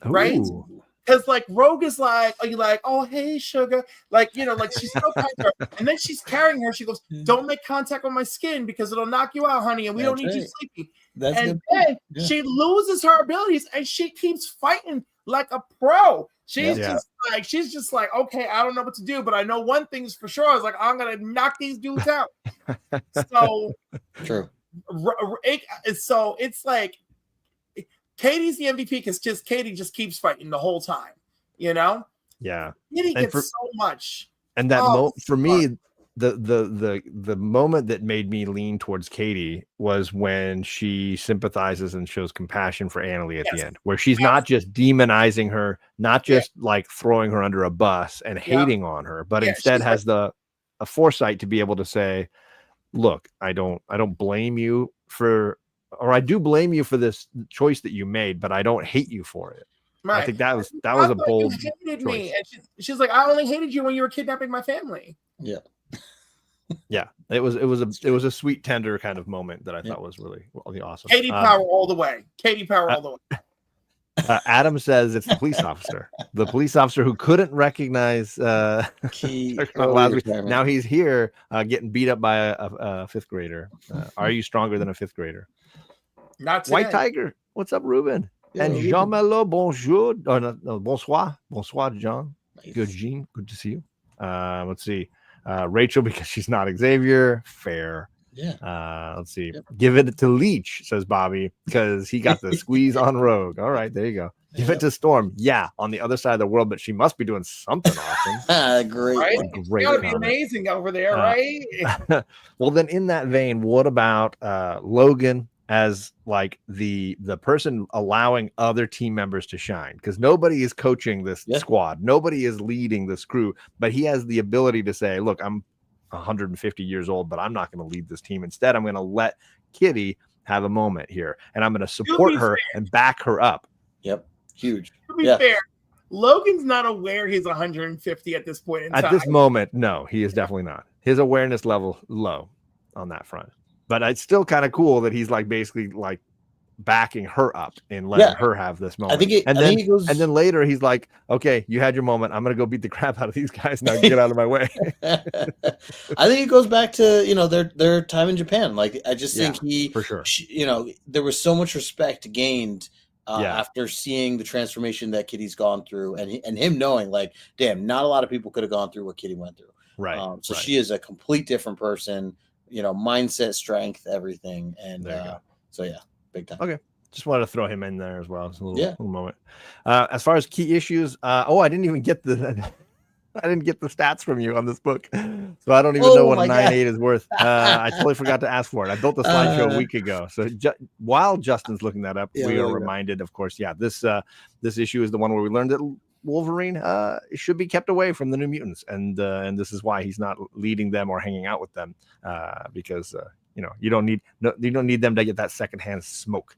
right? Ooh. Because Rogue is oh, hey, sugar. She's so kind to her. And then she's carrying her. She goes, don't make contact with my skin because it'll knock you out, honey. And we don't need you sleepy. And then she loses her abilities and she keeps fighting like a pro. She's just like, okay, I don't know what to do, but I know one thing's for sure. I was like, I'm going to knock these dudes out. So true. So it's like, Katie's the MVP because Katie just keeps fighting the whole time, Yeah. Katie gets so much. And that for me, the moment that made me lean towards Katie was when she sympathizes and shows compassion for Annalie at the end, where she's not just demonizing her, not just throwing her under a bus and hating on her, but instead has a foresight to be able to say, look, I don't blame you or I do blame you for this choice that you made, but I don't hate you for it. Right. I think that was a bold choice. Me. And she's like, I only hated you when you were kidnapping my family. Yeah. Yeah. It was a sweet, tender kind of moment that I thought was really awesome. Katie power all the way. Katie power all the way. Adam says it's the police officer. The police officer who couldn't recognize now he's here getting beat up by a 5th grader. Are you stronger than a 5th grader? Not today. White Tiger. What's up, Ruben? And Jean-Malo, bonjour. Oh, no, bonsoir. Bonsoir, Jean. Nice. Good, Jean. Good to see you. Let's see. Rachel, because she's not Xavier. Fair. Yeah. Let's see. Yep. Give it to Leech, says Bobby, because he got the squeeze on Rogue. All right, there you go. Give it to Storm. Yeah, on the other side of the world, but she must be doing something awesome. Great. Right? Great. It's gotta be amazing over there, right? Well, then in that vein, what about Logan as the person allowing other team members to shine? Because nobody is coaching this squad. Nobody is leading this crew, but he has the ability to say, look, I'm 150 years old, but I'm not going to lead this team. Instead, I'm going to let Kitty have a moment here, and I'm going to support her and back her up. Yep. Huge. To be fair, Logan's not aware he's 150 at this point in time. At this moment, no, he is definitely not. His awareness level low on that front. But it's still kind of cool that he's basically backing her up and letting her have this moment. And then later he's like, okay, you had your moment. I'm going to go beat the crap out of these guys. Now get out of my way. I think it goes back to, their time in Japan. I just think for sure. There was so much respect gained after seeing the transformation that Kitty's gone through and him knowing damn, not a lot of people could have gone through what Kitty went through. Right. So she is a complete different person, mindset, strength, everything. And so, yeah, big time. Okay. Just wanted to throw him in there as well. Just a little moment. As far as key issues, I didn't even get the I didn't get the stats from you on this book, so I don't even know what a 9.8 is worth. I totally forgot to ask for it. I built the slideshow a week ago, so while Justin's looking that up, we are reminded, of course, this issue is the one where we learned that Wolverine should be kept away from the New Mutants, and this is why he's not leading them or hanging out with them, because you don't need them to get that secondhand smoke.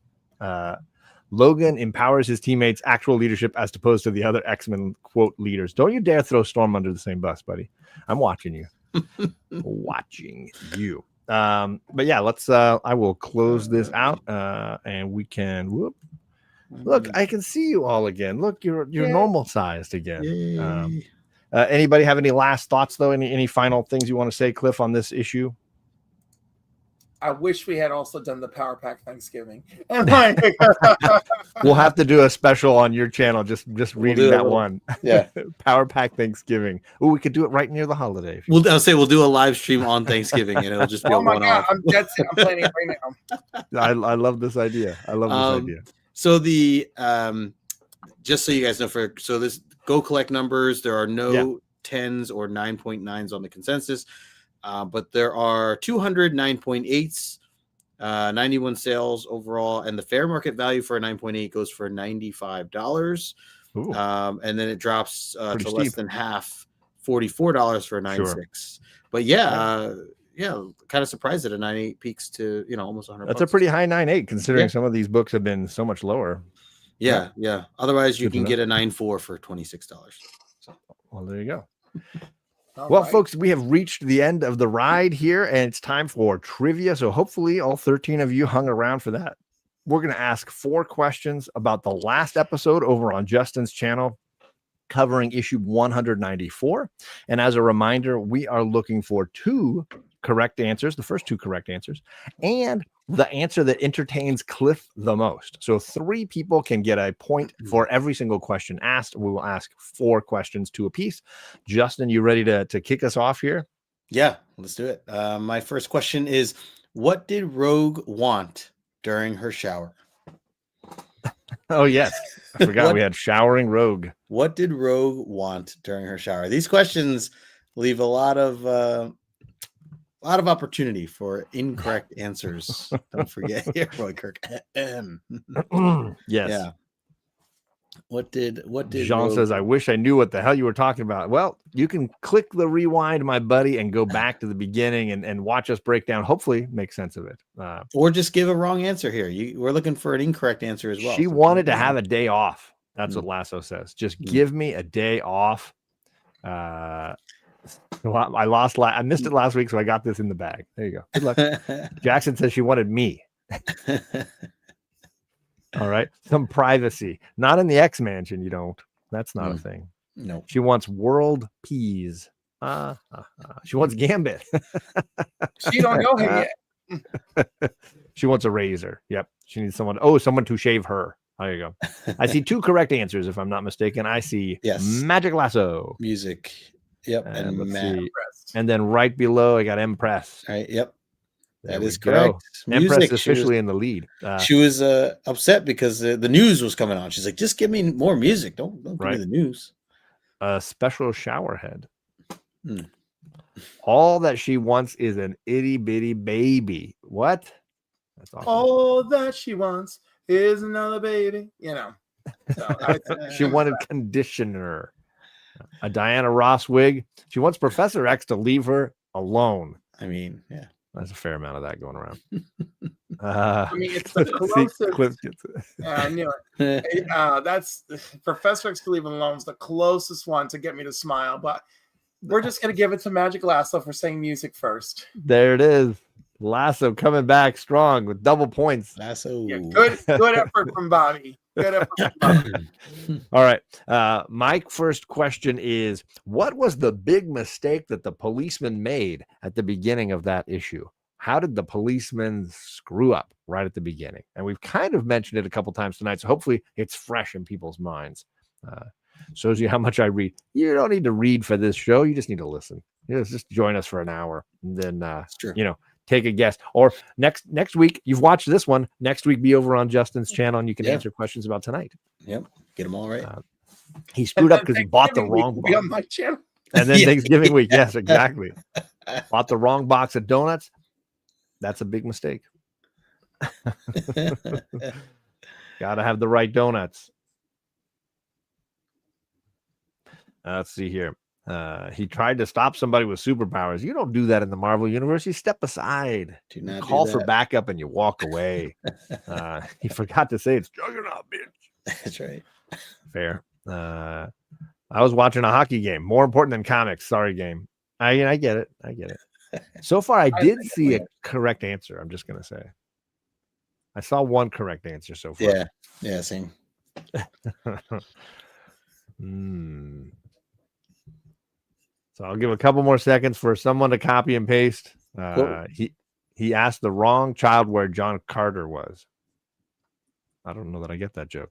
Logan empowers his teammates' actual leadership as opposed to the other X-Men quote leaders. Don't you dare throw Storm under the same bus, buddy. I'm watching you. Watching you. But yeah, let's I will close this out and we can look, I can see you all again. Look, you're normal sized again. Anybody have any last thoughts though? Any final things you want to say, Cliff, on this issue? I wish we had also done the Power Pack Thanksgiving. We'll have to do a special on your channel, just reading that one. Yeah. Power Pack Thanksgiving. Oh, we could do it right near the holiday. I'll say we'll do a live stream on Thanksgiving and it'll just be a one-off. I'm planning it right now. I love this idea. So the just so you guys know, so this go collect numbers, there are no 10s or 9.9s on the consensus. But there are 209.8s, 91 sales overall, and the fair market value for a 9.8 goes for $95. And then it drops to steep. less than half, $44 for a 9.6. Sure. But kind of surprised that a 9.8 peaks to almost $100. That's a pretty high 9.8 considering some of these books have been so much lower. Yeah. Otherwise, you can get a 9.4 for $26. So. Well, there you go. Folks, we have reached the end of the ride here, and it's time for trivia. So hopefully all 13 of you hung around for that. We're going to ask 4 questions about the last episode over on Justin's channel, covering issue 194. And as a reminder, we are looking for 2 correct answers, the first 2 correct answers, and the answer that entertains Cliff the most. So 3 people can get a point for every single question asked. We will ask 4 questions, 2 apiece. Justin, you ready to kick us off here? Yeah, let's do it. My first question is, what did Rogue want during her shower? Oh, yes. I forgot we had showering Rogue. What did Rogue want during her shower? These questions leave a lot of opportunity for incorrect answers. Don't forget here, Roy Kirk. Yes. Yeah. What did Jean Rogue... says, I wish I knew what the hell you were talking about. Well, you can click the rewind, my buddy, and go back to the beginning and watch us break down. Hopefully make sense of it. Or just give a wrong answer here. We're looking for an incorrect answer as well. She wanted to have a day off. That's what Lasso says. Just give me a day off. I missed it last week, so I got this in the bag. There you go. Good luck. Jackson says she wanted me. All right. Some privacy. Not in the X Mansion, you don't. That's not a thing. No. She wants world peas. She wants Gambit. She don't know him yet. She wants a razor. Yep. She needs someone to shave her. There you go. I see 2 correct answers, if I'm not mistaken. I see Magic Lasso. Music. Yep. And then right below, I got Empress. All right. Yep. That is correct. Empress is officially in the lead. She was upset because the news was coming on. She's like, just give me more music. Don't give me the news. A special shower head. All that she wants is an itty bitty baby. What? That's awesome. All that she wants is another baby. So she wanted conditioner. A Diana Ross wig. She wants Professor X to leave her alone. I mean, yeah. There's a fair amount of that going around. It's the closest. I knew it. That's Professor X to leave alone is the closest one to get me to smile, but we're just going to give it to Magic Lasso for saying music first. There it is. Lasso coming back strong with double points. Lasso. Yeah, good effort from Bobby. Good effort from Bobby. All right. My first question is, what was the big mistake that the policeman made at the beginning of that issue? How did the policeman screw up right at the beginning? And we've kind of mentioned it a couple times tonight, so hopefully it's fresh in people's minds. Shows you how much I read. You don't need to read for this show. You just need to listen. Just join us for an hour. And then, take a guess. Or next week, you've watched this one. Next week, be over on Justin's channel and you can answer questions about tonight. Yep. Get them all right. He screwed up because he bought the wrong box. On my channel. And then Thanksgiving week. Yes, exactly. Bought the wrong box of donuts. That's a big mistake. Gotta have the right donuts. Let's see here. He tried to stop somebody with superpowers. You don't do that in the Marvel universe. You step aside. Do not call do for that. backup and you walk away. He forgot to say it's Juggernaut, bitch. That's right. Fair. I was watching a hockey game. More important than comics. Sorry, game. I get it. I get it. So far, I did see a correct answer. I'm just gonna say. I saw one correct answer so far. Yeah. Yeah. Same. So I'll give a couple more seconds for someone to copy and paste. He asked the wrong child where John Carter was. I don't know that I get that joke.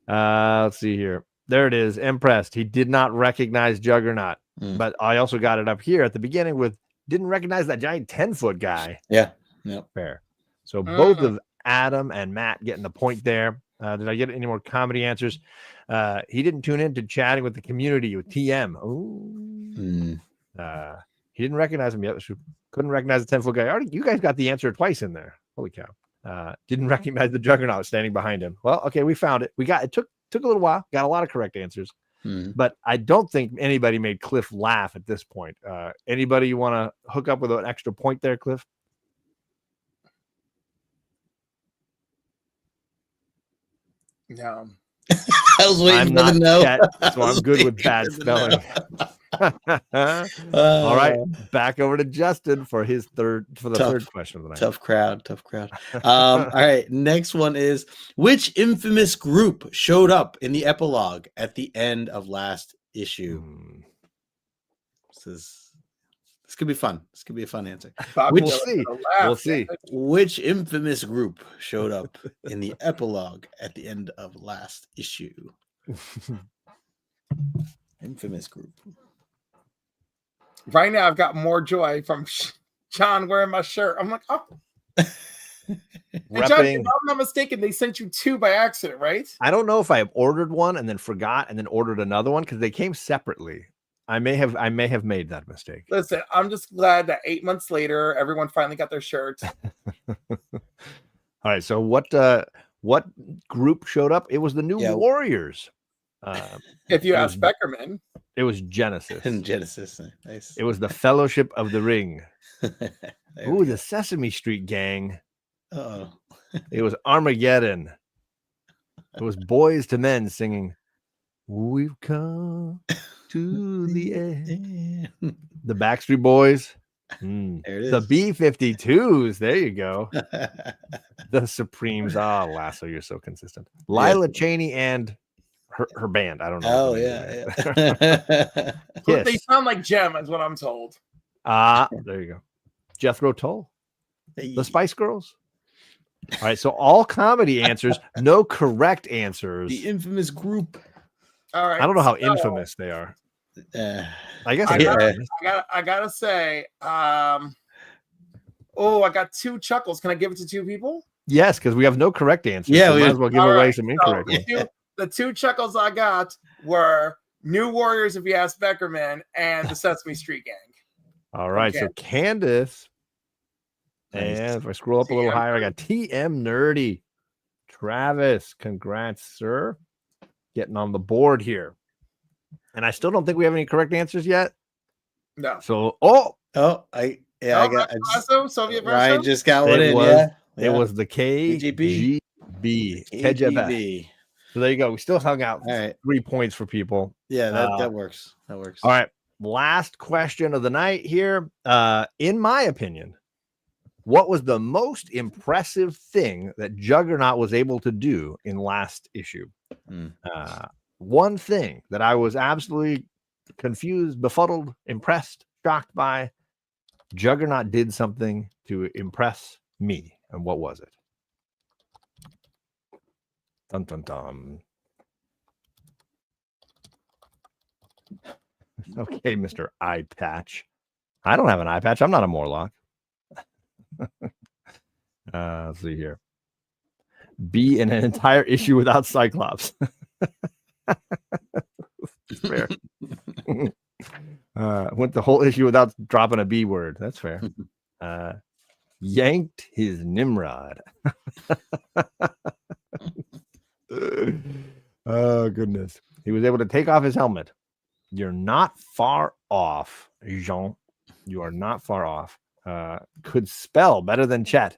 Let's see here. There it is. Impressed. He did not recognize Juggernaut. But I also got it up here at the beginning with didn't recognize that giant 10-foot guy. Yeah. Yep. Fair. So both of Adam and Matt getting the point there. Did I get any more comedy answers? He didn't tune in to chatting with the community with TM. He didn't recognize him yet. Couldn't recognize the 10-foot guy. You guys got the answer twice in there. Holy cow. Didn't recognize the Juggernaut standing behind him. Well, okay, we found it. It took a little while. Got a lot of correct answers. But I don't think anybody made Cliff laugh at this point. Anybody you want to hook up with an extra point there, Cliff? No. I was waiting for the no. So I'm good with bad spelling. All right, back over to Justin for the third question of the night. Tough crowd. All right, next one is which infamous group showed up in the epilogue at the end of last issue? This could be fun. This could be a fun answer. We'll see. Which infamous group showed up in the epilogue at the end of last issue? Infamous group. Right now, I've got more joy from John wearing my shirt. I'm like, oh. And John, if I'm not mistaken, they sent you two by accident, right? I don't know if I ordered one and then forgot and then ordered another one because they came separately. I may have made that mistake. Listen, I'm just glad that 8 months later, everyone finally got their shirts. All right. So what group showed up? It was the New Warriors. If you ask Beckerman, it was Genesis. Genesis, nice. It was the Fellowship of the Ring. Ooh, the Sesame Street gang. Oh, it was Armageddon. It was Boys to Men singing, "We've come to the end." The Backstreet Boys. There it is. The B-52s. There you go. The Supremes. Oh, Lasso, you're so consistent. Lila Cheney and her band. I don't know. Oh, yeah. Yes. They sound like Gem, is what I'm told. There you go. Jethro Tull. The Spice Girls. All right. So all comedy answers, no correct answers. The infamous group. All right. I don't know how infamous they are. I guess I gotta say, I got two chuckles. Can I give it to two people? Yes, because we have no correct answers. Yeah, so we might as well give away some incorrect ones. The two chuckles I got were New Warriors, if you ask Beckerman, and the Sesame Street Gang. All right, so Candace, and if I scroll up a little higher, I got TM Nerdy. Travis, congrats, sir. Getting on the board here. And I still don't think we have any correct answers yet. No. So, I got Soviet Ryan just got one in. It was the KGB. KGB. So there you go. We still hung out 3 points for people. Yeah, that works. That works. All right. Last question of the night here. In my opinion, what was the most impressive thing that Juggernaut was able to do in last issue? One thing that I was absolutely confused, befuddled, impressed, shocked by. Juggernaut did something to impress me. And what was it? Dun, dun, dun. Okay, Mr. Eye Patch. I don't have an eye patch. I'm not a Morlock. Let's see here. Be in an entire issue without Cyclops. Fair. Went the whole issue without dropping a B word. That's fair. Yanked his Nimrod. Oh, goodness. He was able to take off his helmet. You're not far off, Jean. You are not far off. Could spell better than Chet.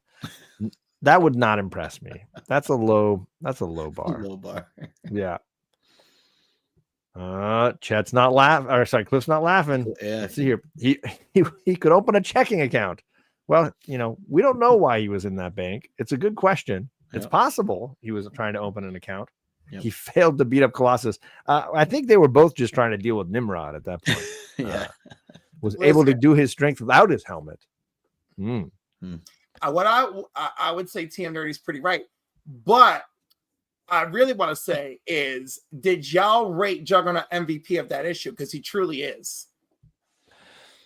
That would not impress me. That's a low bar. Low bar. Yeah. Chet's not laughing. Or sorry, Cliff's not laughing. Yeah. Let's see here. He could open a checking account. Well, we don't know why he was in that bank. It's a good question. It's possible he was trying to open an account. Yep. He failed to beat up Colossus. I think they were both just trying to deal with Nimrod at that point. Was able to do his strength without his helmet. What I would say TM Nerdy is pretty right. But I really want to say is, did y'all rate Juggernaut MVP of that issue? Because he truly is.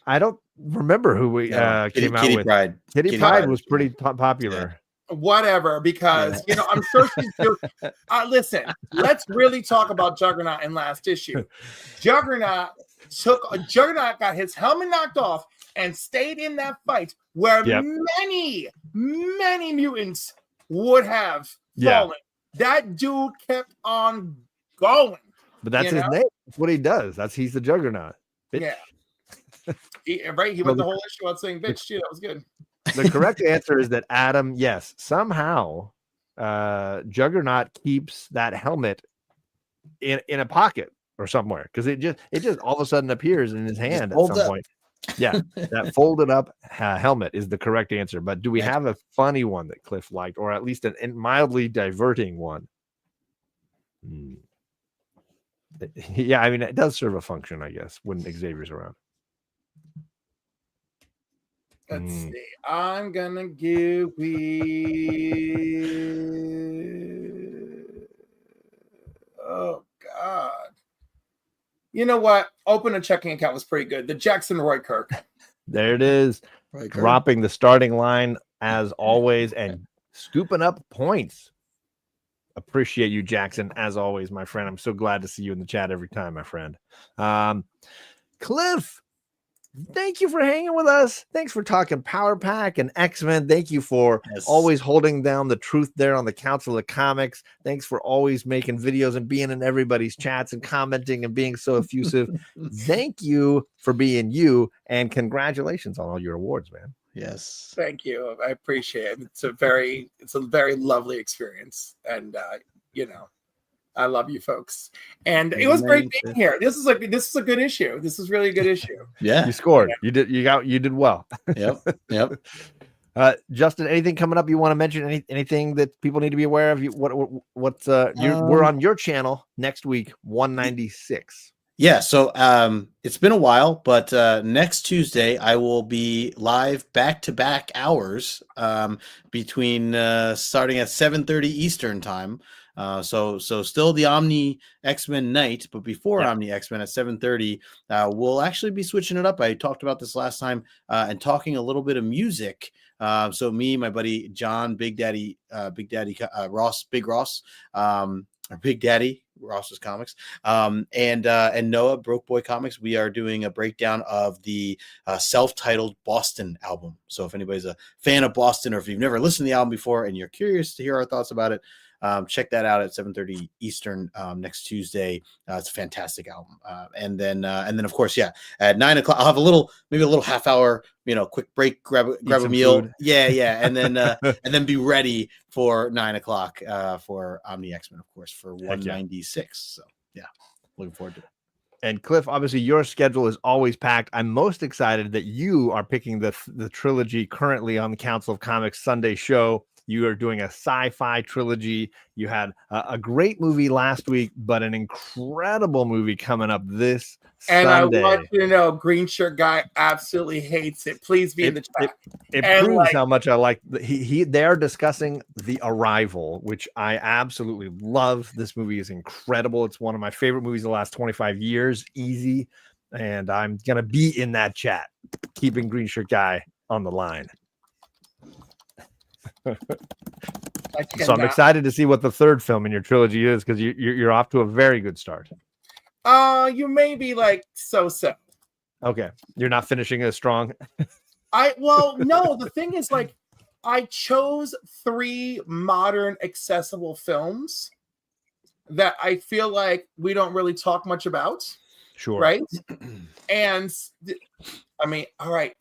I don't remember who we came out with. Pride. Kitty Pryde was pretty popular. Whatever, because I'm sure she's doing. Listen, let's really talk about Juggernaut in last issue. Juggernaut got his helmet knocked off and stayed in that fight where many mutants would have fallen. That dude kept on going. But that's his name. That's what he does. He's the Juggernaut. Bitch. Yeah. He went the whole issue out saying bitch too. That was good. The correct answer is that Adam, yes, somehow Juggernaut keeps that helmet in a pocket or somewhere, because it just all of a sudden appears in his hand at some point. Yeah, that folded up helmet is the correct answer. But do we have a funny one that Cliff liked, or at least a mildly diverting one? Yeah, I mean, it does serve a function, I guess, when Xavier's around. Let's see. I'm gonna give oh God. You know what? Open a checking account was pretty good. The Jackson Roy Kirk. There it is. Dropping the starting line as always and scooping up points. Appreciate you, Jackson, as always, my friend. I'm so glad to see you in the chat every time, my friend. Cliff, thank you for hanging with us. Thanks for talking Power Pack and X-Men. Thank you for always holding down the truth there on the Council of Comics. Thanks for always making videos and being in everybody's chats and commenting and being so effusive. Thank you for being you, and congratulations on all your awards, man. Yes. Thank you. I appreciate it. It's a very lovely experience. And I love you folks. And it was great being here. This is a good issue. This is really a good issue. Yeah. You scored. You did well. Yep. Justin, anything coming up you want to mention? Anything that people need to be aware of? We're on your channel next week, 196. Yeah, so it's been a while, but next Tuesday I will be live back-to-back hours between starting at 7:30 Eastern time. So still the Omni X-Men night, but before Omni X-Men at 7:30, we'll actually be switching it up. I talked about this last time and talking a little bit of music. So me, my buddy John, Big Daddy Ross, Big Ross, or Big Daddy Ross's Comics, and Noah, Broke Boy Comics, we are doing a breakdown of the self-titled Boston album. So if anybody's a fan of Boston, or if you've never listened to the album before and you're curious to hear our thoughts about it, check that out at 7:30 Eastern next Tuesday. It's a fantastic album. And then of course, at 9 o'clock, I'll have maybe a little half hour, quick break, grab a meal. Food. Yeah. And then and then be ready for 9 o'clock for Omni X-Men, of course, for 196. So looking forward to it. And Cliff, obviously your schedule is always packed. I'm most excited that you are picking the trilogy currently on the Council of Comics Sunday show. You are doing a sci-fi trilogy. You had a great movie last week, but an incredible movie coming up this Sunday. I want you to know, Green Shirt Guy absolutely hates it. Please be in the chat. It proves how much I like. They are discussing The Arrival, which I absolutely love. This movie is incredible. It's one of my favorite movies of the last 25 years. Easy. And I'm going to be in that chat. keeping Green Shirt Guy on the line. So I'm excited to see what the third film in your trilogy is, because you're off to a very good start. You may be like so. Okay, you're not finishing as strong. No, the thing is, like, I chose 3 modern accessible films that I feel like we don't really talk much about. Sure. Right? And I mean, all right,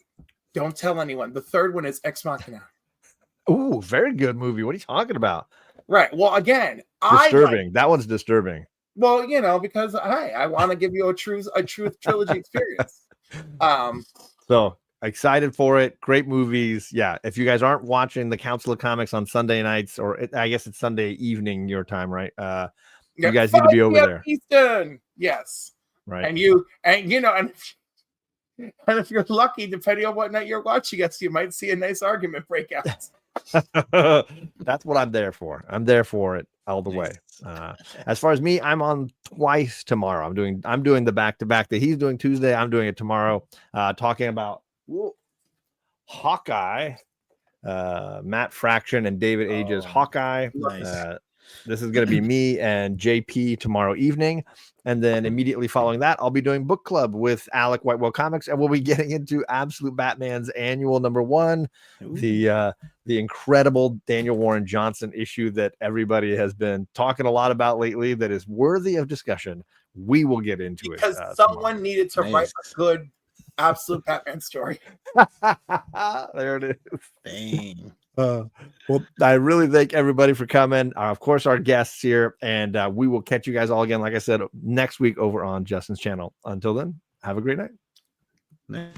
don't tell anyone. The third one is Ex Machina. Ooh, very good movie. What are you talking about? Right. Well, again, disturbing. That one's disturbing. Well, because I want to give you a true trilogy experience. So excited for it. Great movies. Yeah. If you guys aren't watching the Council of Comics on Sunday nights, I guess it's Sunday evening your time, right? You guys need to be over there. Eastern. Yes. Right. And if you're lucky, depending on what night you're watching us, you might see a nice argument break out. That's what I'm there for. I'm there for it all the way. As far as me, I'm on twice tomorrow. I'm doing the back-to-back that he's doing Tuesday. I'm doing it tomorrow, talking about Hawkeye, Matt Fraction and David Age's Hawkeye. Nice. This is going to be me and JP tomorrow evening. And then immediately following that, I'll be doing book club with Alec Whitewell Comics, and we'll be getting into Absolute Batman's annual #1, the incredible Daniel Warren Johnson issue that everybody has been talking a lot about lately that is worthy of discussion. We will get into it. Because someone needed to write a good Absolute Batman story. There it is. Dang. Well, I really thank everybody for coming. Of course, our guests here, and we will catch you guys all again, like I said, next week over on Justin's channel. Until then, have a great night.